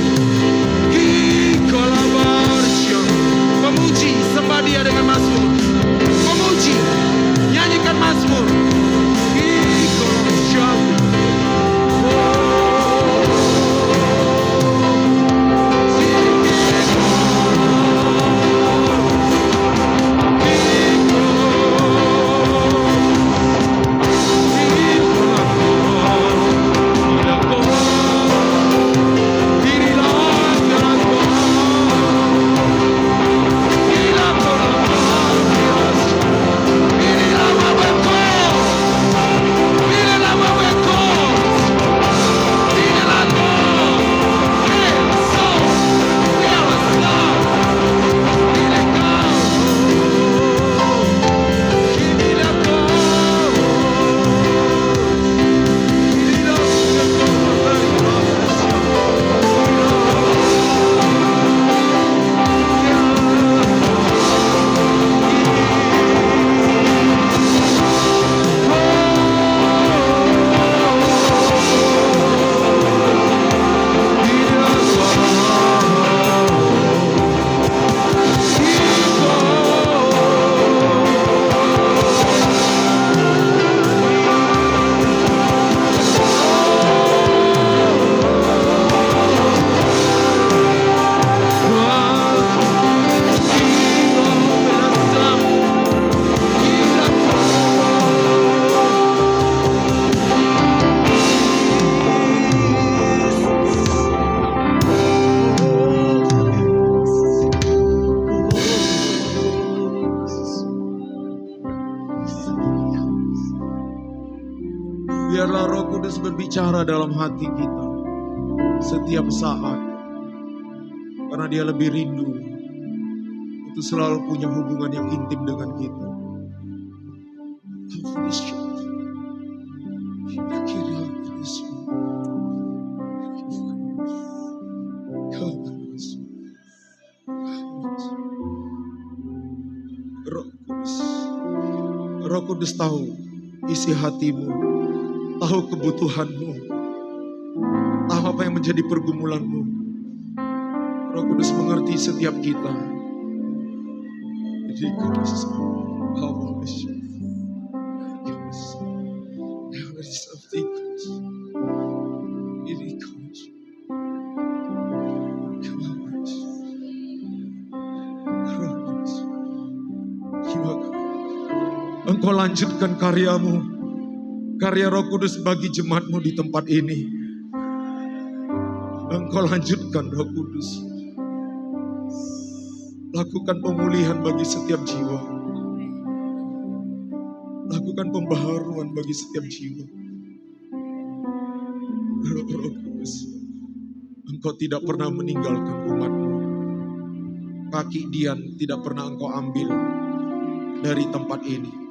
Kikolabarsya. Pemuji, sembah Dia dengan mazmur. Pemuji, nyanyikan mazmur. Kikolabarsya. Biarlah Roh Kudus berbicara dalam hati kita setiap saat. Karena Dia lebih rindu untuk selalu punya hubungan yang intim dengan kita. Roh Kudus tahu isi hatimu, tahu kebutuhanmu, tahu apa yang menjadi pergumulanmu. Roh Kudus mengerti setiap kita. Jadi Kudus, Engkau lanjutkan karyamu, karya Roh Kudus bagi jemaatmu di tempat ini. Engkau lanjutkan Roh Kudus. Lakukan pemulihan bagi setiap jiwa. Lakukan pembaharuan bagi setiap jiwa. Roh Kudus, Engkau tidak pernah meninggalkan umatmu. Kaki Dian tidak pernah Engkau ambil dari tempat ini.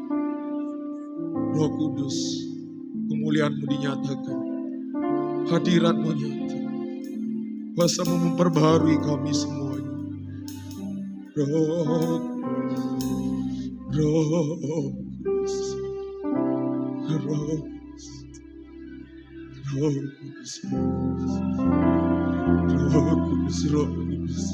Roh Kudus, kemuliaan-Mu dinyatakan, hadirat-Mu nyata, kuasa-Mu memperbaharui kami semuanya. Roh, Roh Kudus, Roh, Roh Kudus, Roh Kudus, Roh Kudus, Roh Kudus,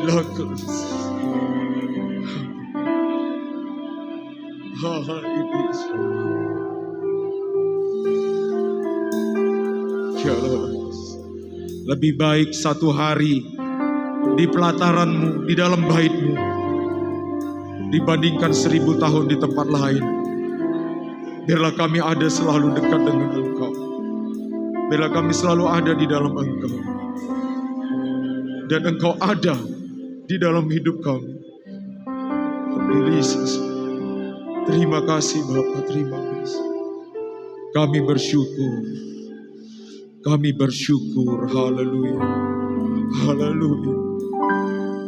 Roh Kudus, Lebih baik satu hari di pelataranmu, di dalam baitmu, dibandingkan 1000 tahun di tempat lain. Biarlah kami ada selalu dekat dengan Engkau. Biarlah kami selalu ada di dalam Engkau. Dan Engkau ada di dalam hidup kami. Yesus, terima kasih Bapa, terima kasih. Kami bersyukur. Kami bersyukur, haleluya, haleluya.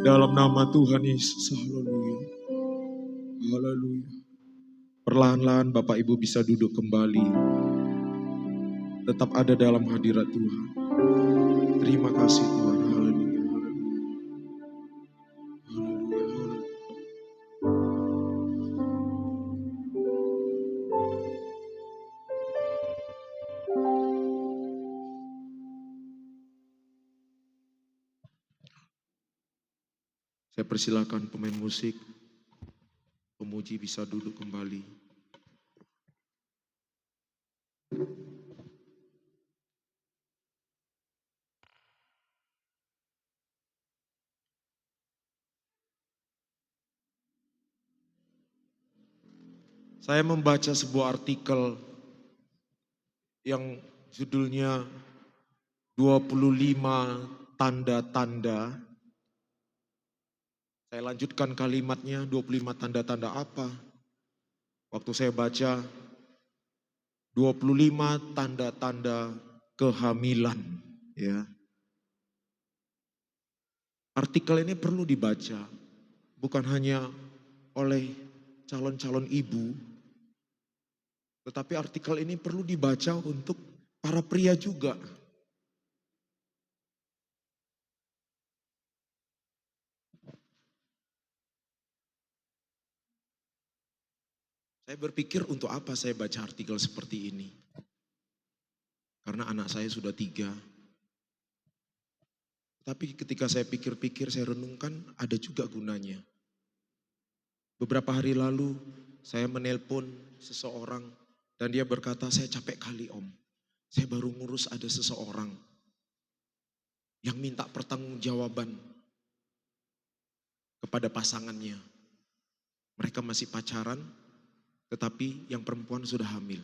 Dalam nama Tuhan Yesus, haleluya, haleluya. Perlahan-lahan Bapak Ibu bisa duduk kembali. Tetap ada dalam hadirat Tuhan. Terima kasih Tuhan, haleluya, haleluya, haleluya, haleluya. Saya persilakan pemain musik, pemuji bisa duduk kembali. Saya membaca sebuah artikel yang judulnya 25 tanda-tanda. Saya lanjutkan kalimatnya, 25 tanda-tanda apa? Waktu saya baca 25 tanda-tanda kehamilan, ya. Artikel ini perlu dibaca, bukan hanya oleh calon-calon ibu, tetapi artikel ini perlu dibaca untuk para pria juga. Saya berpikir untuk apa saya baca artikel seperti ini? Karena anak saya sudah 3. Tapi ketika saya pikir-pikir, saya renungkan, ada juga gunanya. Beberapa hari lalu saya menelpon seseorang dan dia berkata, saya capek kali Om. Saya baru ngurus ada seseorang yang minta pertanggungjawaban kepada pasangannya. Mereka masih pacaran, tetapi yang perempuan sudah hamil.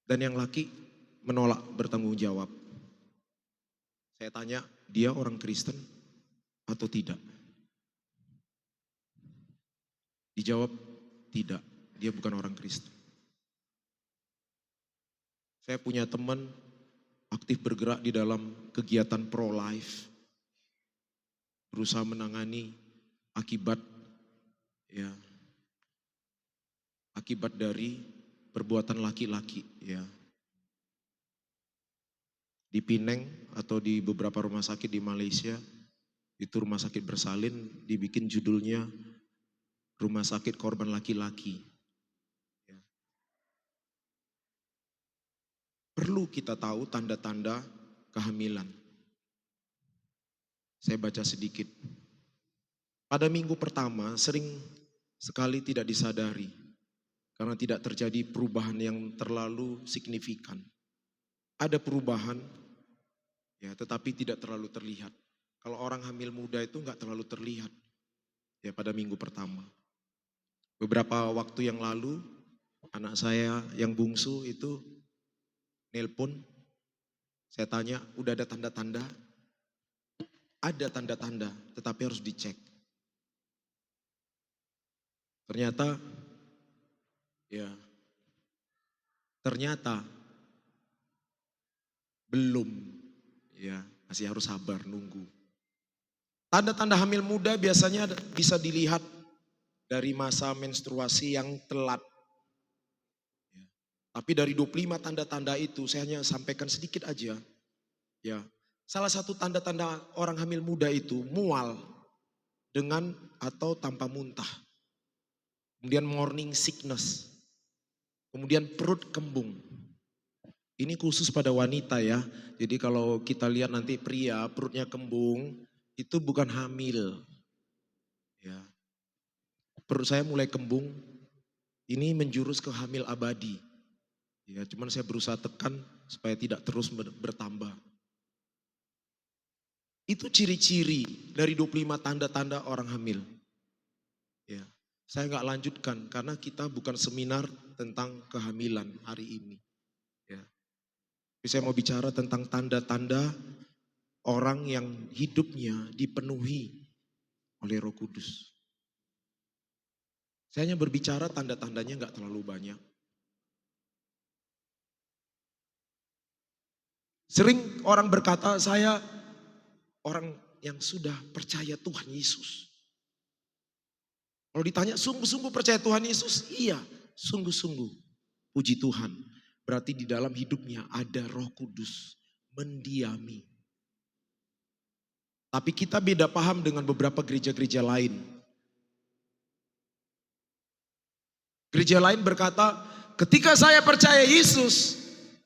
Dan yang laki menolak bertanggung jawab. Saya tanya, dia orang Kristen atau tidak? Dijawab, tidak, dia bukan orang Kristen. Saya punya teman aktif bergerak di dalam kegiatan pro-life. Berusaha menangani akibat dari perbuatan laki-laki, ya. Di Pineng atau di beberapa rumah sakit di Malaysia, itu rumah sakit bersalin, dibikin judulnya Rumah Sakit Korban Laki-laki. Ya. Perlu kita tahu tanda-tanda kehamilan. Saya baca sedikit. Pada minggu pertama sering sekali tidak disadari karena tidak terjadi perubahan yang terlalu signifikan. Ada perubahan, ya, tetapi tidak terlalu terlihat. Kalau orang hamil muda itu nggak terlalu terlihat. ya pada minggu pertama. Beberapa waktu yang lalu anak saya yang bungsu itu nelpon, saya tanya udah ada tanda-tanda? Ada tanda-tanda tetapi harus dicek. Ternyata ya ternyata belum, ya masih harus sabar nunggu. Tanda-tanda hamil muda biasanya bisa dilihat dari masa menstruasi yang telat. Ya. Tapi dari 25 tanda-tanda itu saya hanya sampaikan sedikit aja. Ya, salah satu tanda-tanda orang hamil muda itu mual dengan atau tanpa muntah. Kemudian morning sickness. Kemudian perut kembung. Ini khusus pada wanita ya. Jadi kalau kita lihat nanti pria perutnya kembung itu bukan hamil. Ya. Perut saya mulai kembung, ini menjurus ke hamil abadi. Ya, cuman saya berusaha tekan supaya tidak terus bertambah. Itu ciri-ciri dari 25 tanda-tanda orang hamil. Ya, saya nggak lanjutkan karena kita bukan seminar tentang kehamilan hari ini. Ya. Tapi saya mau bicara tentang tanda-tanda orang yang hidupnya dipenuhi oleh Roh Kudus. Saya hanya berbicara tanda-tandanya nggak terlalu banyak. Sering orang berkata saya orang yang sudah percaya Tuhan Yesus. Kalau ditanya sungguh-sungguh percaya Tuhan Yesus? Iya, sungguh-sungguh. Puji Tuhan. Berarti di dalam hidupnya ada Roh Kudus mendiami. Tapi kita beda paham dengan beberapa gereja-gereja lain. Gereja lain berkata, ketika saya percaya Yesus,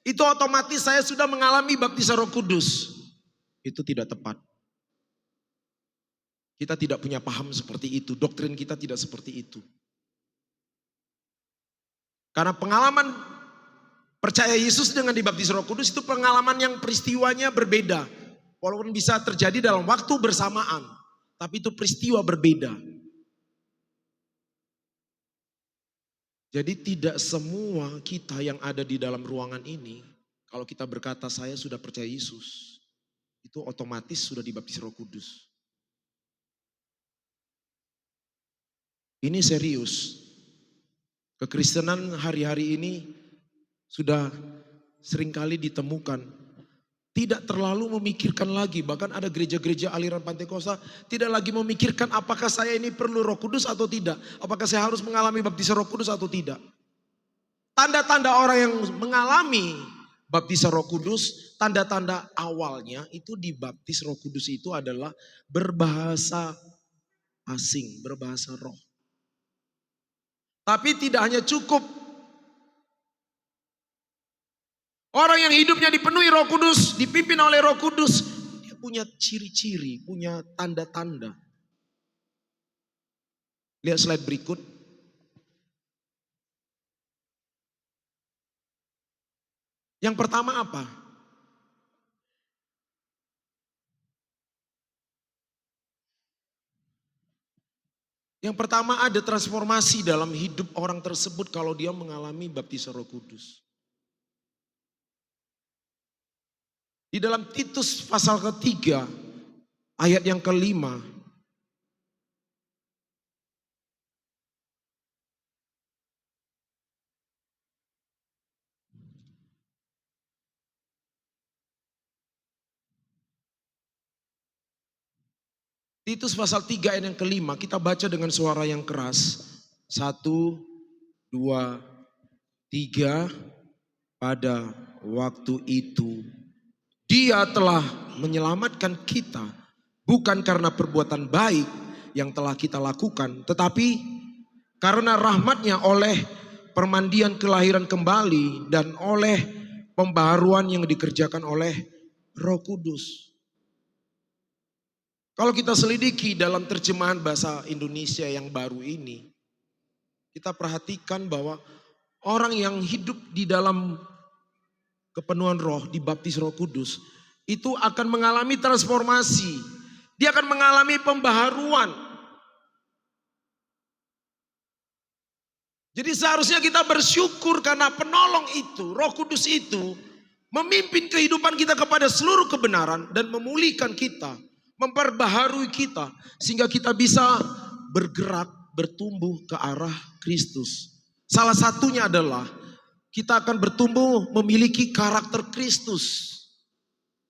itu otomatis saya sudah mengalami baptisan Roh Kudus. Itu tidak tepat. Kita tidak punya paham seperti itu, doktrin kita tidak seperti itu. Karena pengalaman percaya Yesus dengan dibaptis Roh Kudus itu pengalaman yang peristiwanya berbeda. Walaupun bisa terjadi dalam waktu bersamaan, tapi itu peristiwa berbeda. Jadi tidak semua kita yang ada di dalam ruangan ini, kalau kita berkata saya sudah percaya Yesus, itu otomatis sudah dibaptis Roh Kudus. Ini serius. Kekristenan hari-hari ini sudah seringkali ditemukan tidak terlalu memikirkan lagi, bahkan ada gereja-gereja aliran Pantekosta tidak lagi memikirkan apakah saya ini perlu Roh Kudus atau tidak, apakah saya harus mengalami baptisan Roh Kudus atau tidak. Tanda-tanda orang yang mengalami baptisan Roh Kudus, tanda-tanda awalnya itu dibaptis Roh Kudus itu adalah berbahasa asing, berbahasa roh. Tapi tidak hanya cukup orang yang hidupnya dipenuhi Roh Kudus, dipimpin oleh Roh Kudus, dia punya ciri-ciri, punya tanda-tanda. Lihat slide berikut. Yang pertama apa? Yang pertama ada transformasi dalam hidup orang tersebut kalau dia mengalami baptisan Roh Kudus. Di dalam Titus pasal ketiga ayat yang kelima. Titus pasal 3 ayat yang kelima kita baca dengan suara yang keras. 1, 2, 3. Pada waktu itu Dia telah menyelamatkan kita bukan karena perbuatan baik yang telah kita lakukan, tetapi karena rahmat-Nya oleh permandian kelahiran kembali dan oleh pembaharuan yang dikerjakan oleh Roh Kudus. Kalau kita selidiki dalam terjemahan bahasa Indonesia yang baru ini, kita perhatikan bahwa orang yang hidup di dalam kepenuhan roh, dibaptis Roh Kudus, itu akan mengalami transformasi. Dia akan mengalami pembaharuan. Jadi seharusnya kita bersyukur karena penolong itu, Roh Kudus itu memimpin kehidupan kita kepada seluruh kebenaran dan memulihkan kita, memperbaharui kita sehingga kita bisa bergerak, bertumbuh ke arah Kristus. Salah satunya adalah kita akan bertumbuh memiliki karakter Kristus.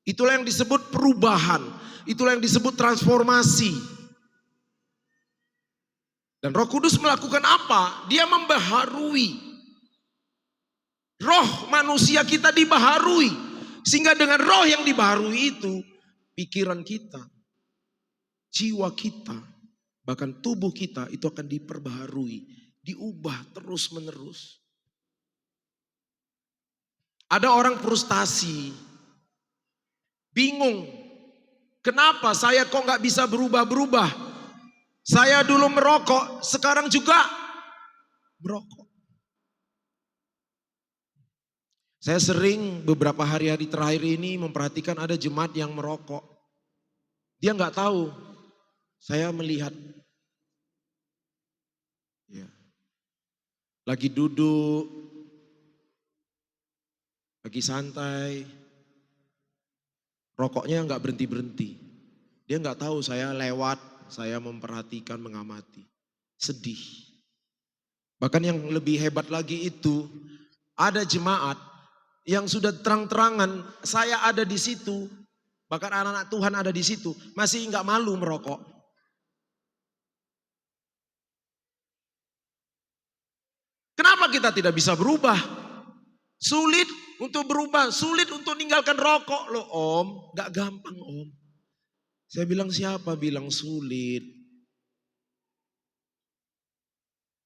Itulah yang disebut perubahan, itulah yang disebut transformasi. Dan Roh Kudus melakukan apa? Dia membaharui. Roh manusia kita dibaharui. Sehingga dengan roh yang dibaharui itu, pikiran kita, jiwa kita, bahkan tubuh kita itu akan diperbaharui. Diubah terus menerus. Ada orang frustasi, bingung. Kenapa saya kok gak bisa berubah-berubah? Saya dulu merokok, sekarang juga merokok. Saya sering beberapa hari-hari terakhir ini memperhatikan ada jemaat yang merokok. Dia nggak tahu, saya melihat. Ya. Lagi duduk, lagi santai, rokoknya nggak berhenti-berhenti. Dia nggak tahu saya lewat. Saya memperhatikan, mengamati. Sedih. Bahkan yang lebih hebat lagi itu, ada jemaat yang sudah terang-terangan, saya ada di situ, bahkan anak-anak Tuhan ada di situ, masih nggak malu merokok. Kenapa kita tidak bisa berubah? Sulit untuk berubah, sulit untuk meninggalkan rokok. Loh Om, nggak gampang Om. Saya bilang siapa bilang sulit.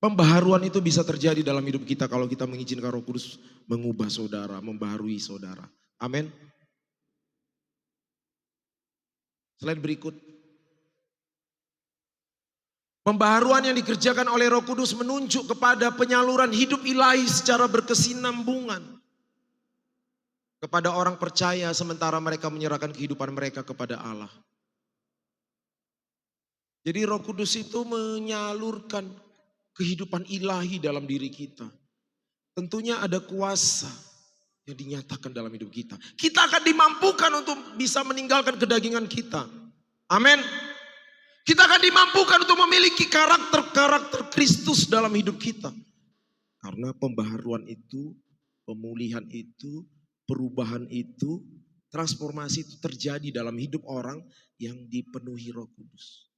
Pembaharuan itu bisa terjadi dalam hidup kita kalau kita mengizinkan Roh Kudus mengubah saudara, membaharui saudara. Amin. Slide berikut. Pembaharuan yang dikerjakan oleh Roh Kudus menunjuk kepada penyaluran hidup ilahi secara berkesinambungan kepada orang percaya sementara mereka menyerahkan kehidupan mereka kepada Allah. Jadi Roh Kudus itu menyalurkan kehidupan ilahi dalam diri kita. Tentunya ada kuasa yang dinyatakan dalam hidup kita. Kita akan dimampukan untuk bisa meninggalkan kedagingan kita. Amin. Kita akan dimampukan untuk memiliki karakter-karakter Kristus dalam hidup kita. Karena pembaharuan itu, pemulihan itu, perubahan itu, transformasi itu terjadi dalam hidup orang yang dipenuhi Roh Kudus.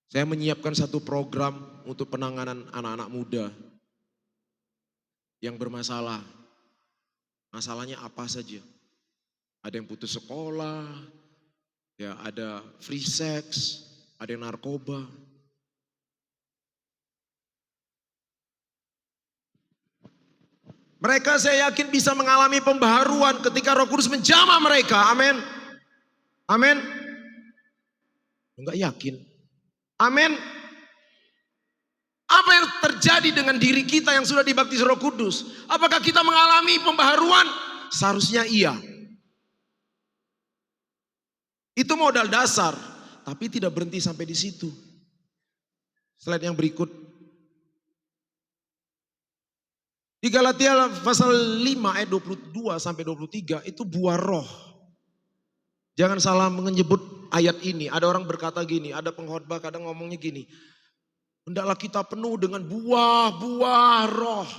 Saya menyiapkan satu program untuk penanganan anak-anak muda yang bermasalah. Masalahnya apa saja? Ada yang putus sekolah, ya ada free sex, ada yang narkoba. Mereka saya yakin bisa mengalami pembaharuan ketika Roh Kudus menjamah mereka. Amin. Amin. Enggak yakin. Amin. Apa yang terjadi dengan diri kita yang sudah dibaptis Roh Kudus? Apakah kita mengalami pembaharuan? Seharusnya iya. Itu modal dasar, tapi tidak berhenti sampai di situ. Slide yang berikut. Di Galatia pasal 5 ayat 22 sampai 23 itu buah roh. Jangan salah menyebut ayat ini. Ada orang berkata gini, ada pengkhotbah kadang ngomongnya gini. Hendaklah kita penuh dengan buah-buah roh.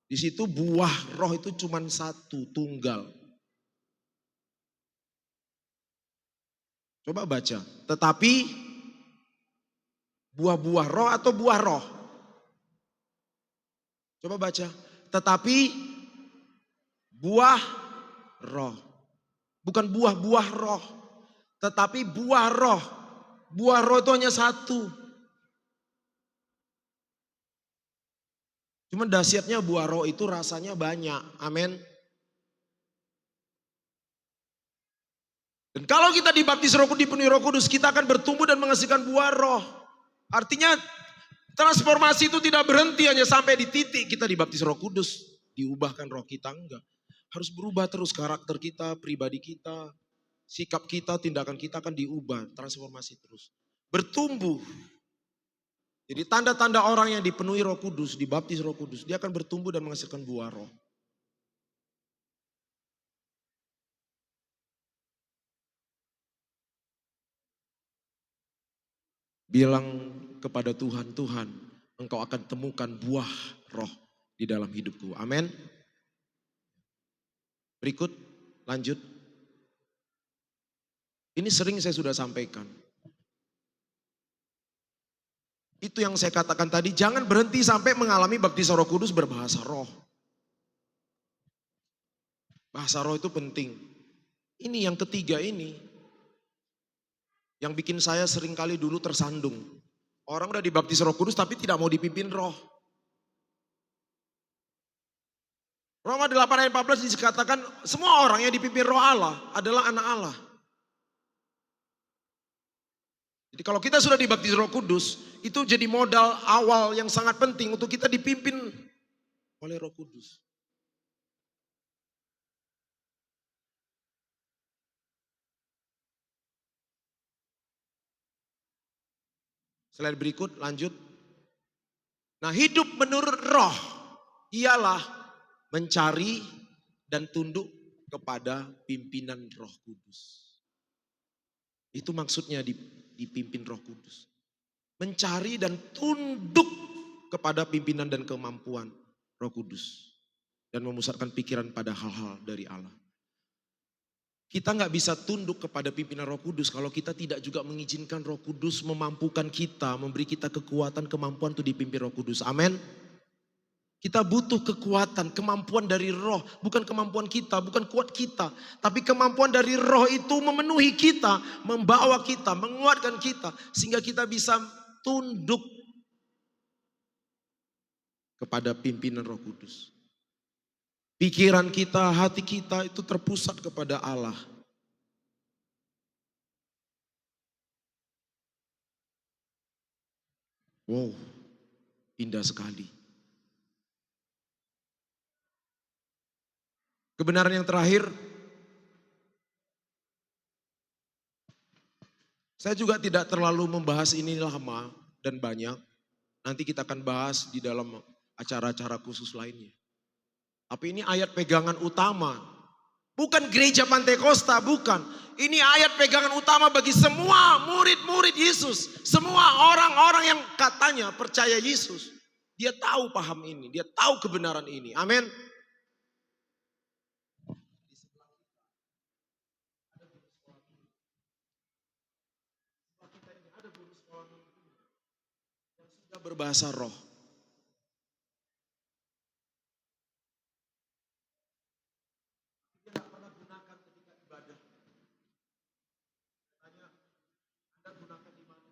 Di situ buah roh itu cuma satu, tunggal. Coba baca. Tetapi buah-buah roh atau buah roh? Coba baca. Tetapi buah roh. Bukan buah-buah roh. Tetapi buah roh. Buah roh itu hanya satu. Cuman dahsyatnya buah roh itu rasanya banyak. Amin. Dan kalau kita dibaptis Roh Kudus, dipenuhi Roh Kudus, kita akan bertumbuh dan menghasilkan buah roh. Artinya transformasi itu tidak berhenti hanya sampai di titik kita dibaptis Roh Kudus. Diubahkan roh kita, enggak. Harus berubah terus karakter kita, pribadi kita. sikap kita, tindakan kita akan diubah, transformasi terus. Bertumbuh. Jadi tanda-tanda orang yang dipenuhi Roh Kudus, dibaptis Roh Kudus, dia akan bertumbuh dan menghasilkan buah roh. Bilang kepada Tuhan, Tuhan, Engkau akan temukan buah roh di dalam hidupku. Amin. Berikut, lanjut. Ini sering saya sudah sampaikan. Itu yang saya katakan tadi, jangan berhenti sampai mengalami baptisan Roh Kudus berbahasa roh. Bahasa roh itu penting. Ini yang ketiga ini, yang bikin saya seringkali dulu tersandung. Orang udah dibaptis Roh Kudus tapi tidak mau dipimpin roh. Roma 8 ayat 14 dikatakan semua orang yang dipimpin roh Allah adalah anak Allah. Jadi kalau kita sudah dibaptis Roh Kudus, itu jadi modal awal yang sangat penting untuk kita dipimpin oleh Roh Kudus. Slide berikut, lanjut. Nah, hidup menurut roh ialah mencari dan tunduk kepada pimpinan Roh Kudus. Itu maksudnya dipimpin Roh Kudus. Mencari dan tunduk kepada pimpinan dan kemampuan Roh Kudus. Dan memusatkan pikiran pada hal-hal dari Allah. Kita nggak bisa tunduk kepada pimpinan Roh Kudus kalau kita tidak juga mengizinkan Roh Kudus memampukan kita, memberi kita kekuatan, kemampuan untuk dipimpin Roh Kudus. Amin. Kita butuh kekuatan, kemampuan dari roh. Bukan kemampuan kita, bukan kuat kita. Tapi kemampuan dari roh itu memenuhi kita, membawa kita, menguatkan kita. Sehingga kita bisa tunduk kepada pimpinan Roh Kudus. Pikiran kita, hati kita itu terpusat kepada Allah. Wow, indah sekali. Kebenaran yang terakhir, saya juga tidak terlalu membahas ini lama dan banyak. Nanti kita akan bahas di dalam acara-acara khusus lainnya. Tapi ini ayat pegangan utama. Bukan gereja Pantai Kosta, bukan. Ini ayat pegangan utama bagi semua murid-murid Yesus. Semua orang-orang yang katanya percaya Yesus. Dia tahu paham ini, dia tahu kebenaran ini. Amin. Berbahasa roh. Dia pernah gunakan ketika ibadah. Tanya, Anda gunakan di mana?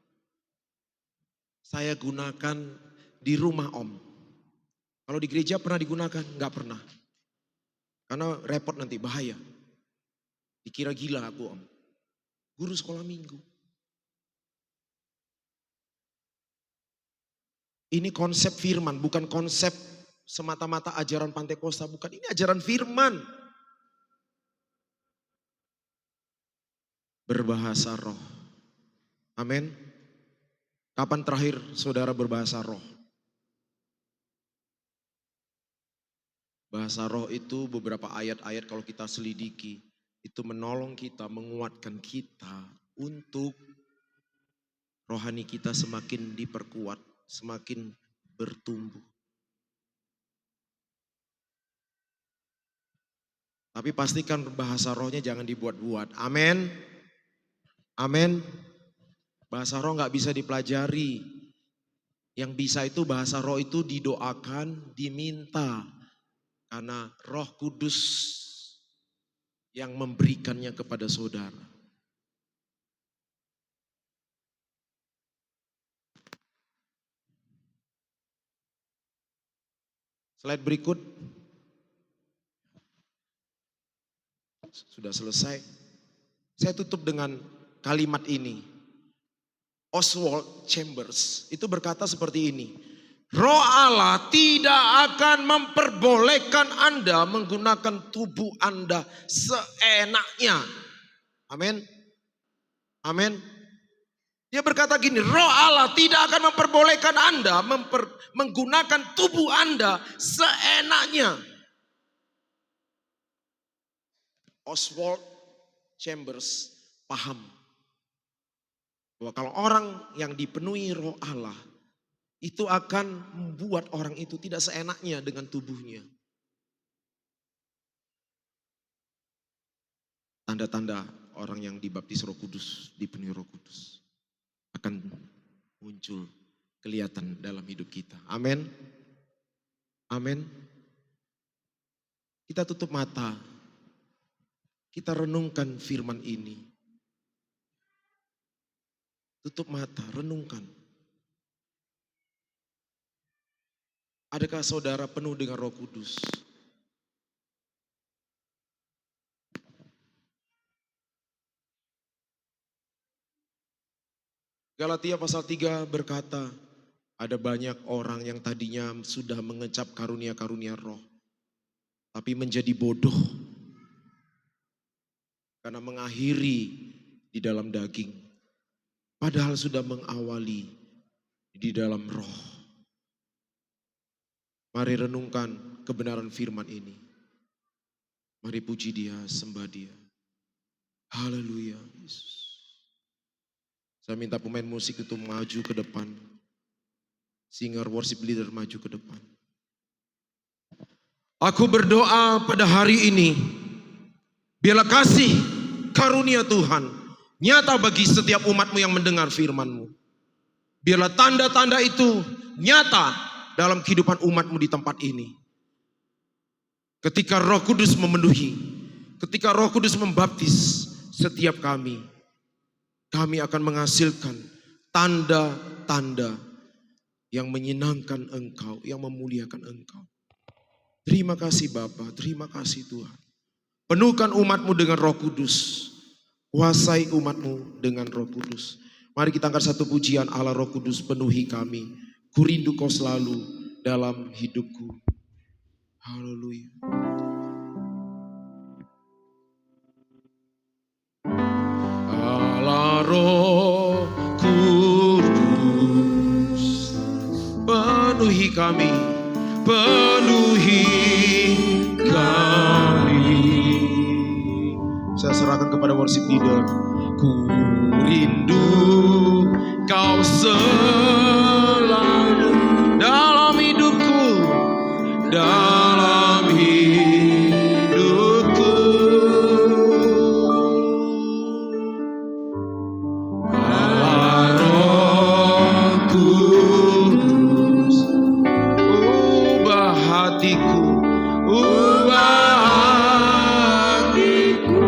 Saya gunakan di rumah Om. Kalau di gereja pernah digunakan? Enggak pernah. Karena repot nanti, bahaya. Dikira gila aku Om. Guru sekolah minggu. Ini konsep firman, bukan konsep semata-mata ajaran Pantai Kosta, bukan. Ini ajaran firman. Berbahasa roh. Amin. Kapan terakhir saudara berbahasa roh? Bahasa roh itu beberapa ayat-ayat kalau kita selidiki, itu menolong kita, menguatkan kita untuk rohani kita semakin diperkuat. Semakin bertumbuh. Tapi pastikan bahasa rohnya jangan dibuat-buat. Amin. Amin. Bahasa roh gak bisa dipelajari. Yang bisa itu bahasa roh itu didoakan, diminta. Karena Roh Kudus yang memberikannya kepada saudara. Slide berikut. Sudah selesai. Saya tutup dengan kalimat ini. Oswald Chambers itu berkata seperti ini. Roh Allah tidak akan memperbolehkan Anda menggunakan tubuh Anda seenaknya. Amin. Amin. Dia berkata gini, Roh Allah tidak akan memperbolehkan Anda menggunakan tubuh Anda seenaknya. Oswald Chambers paham bahwa kalau orang yang dipenuhi Roh Allah itu akan membuat orang itu tidak seenaknya dengan tubuhnya. Tanda-tanda orang yang dibaptis Roh Kudus, dipenuhi Roh Kudus akan muncul, kelihatan dalam hidup kita. Amin. Amin. Kita tutup mata. Kita renungkan firman ini. Tutup mata, renungkan. Adakah saudara penuh dengan Roh Kudus? Galatia pasal 3 berkata, ada banyak orang yang tadinya sudah mengecap karunia-karunia roh, tapi menjadi bodoh karena mengakhiri di dalam daging, padahal sudah mengawali di dalam roh. Mari renungkan kebenaran firman ini. Mari puji Dia, sembah Dia. Haleluya, Yesus. Saya minta pemain musik itu maju ke depan. Singer, worship leader maju ke depan. Aku berdoa pada hari ini, biarlah kasih karunia Tuhan nyata bagi setiap umatmu yang mendengar firman-Mu. Biarlah tanda-tanda itu nyata dalam kehidupan umatmu di tempat ini. Ketika Roh Kudus memenuhi, ketika Roh Kudus membaptis setiap kami akan menghasilkan tanda-tanda yang menyenangkan Engkau, yang memuliakan Engkau. Terima kasih Bapa, terima kasih Tuhan. Penuhkan umatmu dengan Roh Kudus. Kuasai umatmu dengan Roh Kudus. Mari kita angkat satu pujian, Allah Roh Kudus penuhi kami. Ku rindu Kau selalu dalam hidupku. Haleluya. Allah Roh Kudus penuhi kami, penuhi kami. Saya serahkan kepada worship leader. Ku rindu Kau selalu dalam hidupku, dalam hidupku. Allah Roh Kudus, ubah hatiku, ubah hatiku.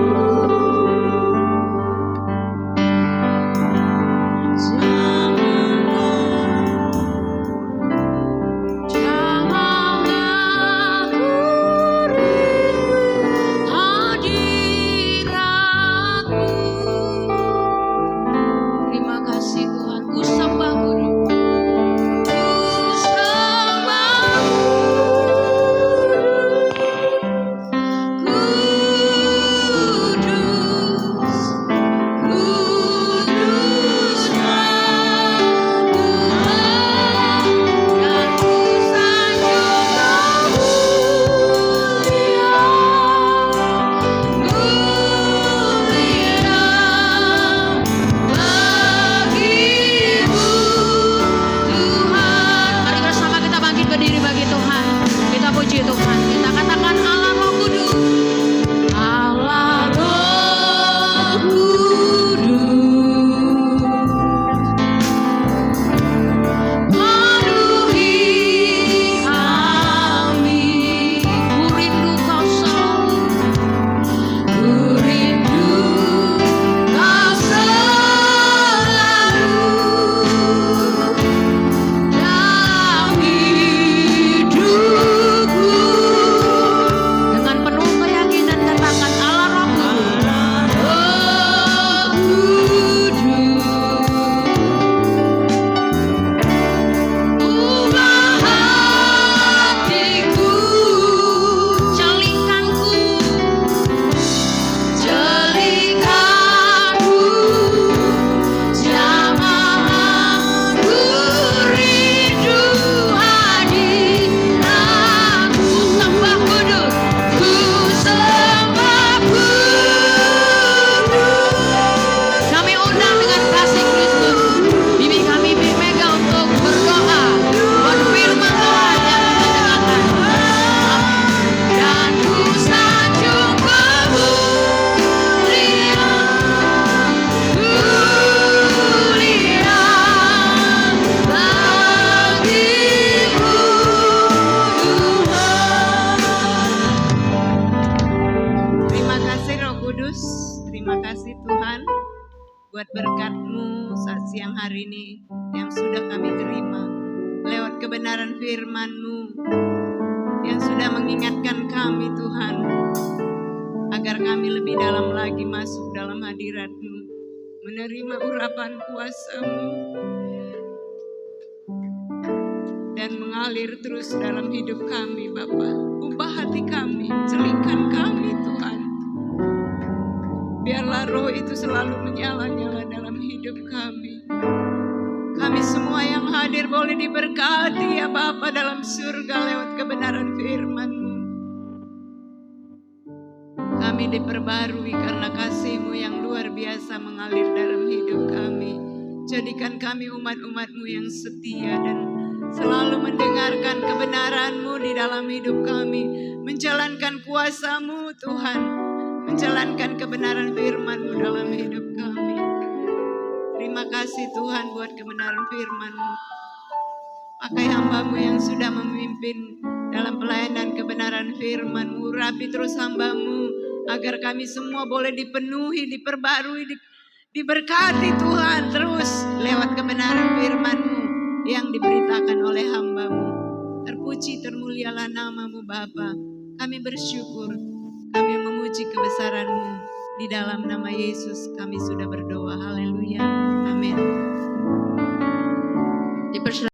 buat berkat-Mu saat siang hari ini yang sudah kami terima. Lewat kebenaran firman-Mu yang sudah mengingatkan kami Tuhan, agar kami lebih dalam lagi masuk dalam hadirat-Mu, menerima urapan kuasa-Mu, dan mengalir terus dalam hidup kami Bapa. Ubah hati kami, celingkan kami Tuhan. Biarlah roh itu selalu menyala-nyala dalam hidup kami. Kami semua yang hadir boleh diberkati ya Bapa dalam surga lewat kebenaran firman-Mu. Kami diperbarui karena kasih-Mu yang luar biasa mengalir dalam hidup kami. Jadikan kami umat-umat-Mu yang setia dan selalu mendengarkan kebenaran-Mu di dalam hidup kami. Menjalankan kuasa-Mu Tuhan. Menjalankan kebenaran firman-Mu dalam hidup kami. Terima kasih Tuhan buat kebenaran firman-Mu. Pakai hamba-Mu yang sudah memimpin dalam pelayanan kebenaran firman-Mu. Urapi terus hamba-Mu agar kami semua boleh dipenuhi, diperbarui, diberkati Tuhan terus lewat kebenaran firman-Mu yang diberitakan oleh hamba-Mu. Terpuji, termulialah nama-Mu Bapa. Kami bersyukur, kami memuji kebesaran-Mu. Di dalam nama Yesus kami sudah berdoa. Haleluya. Amin.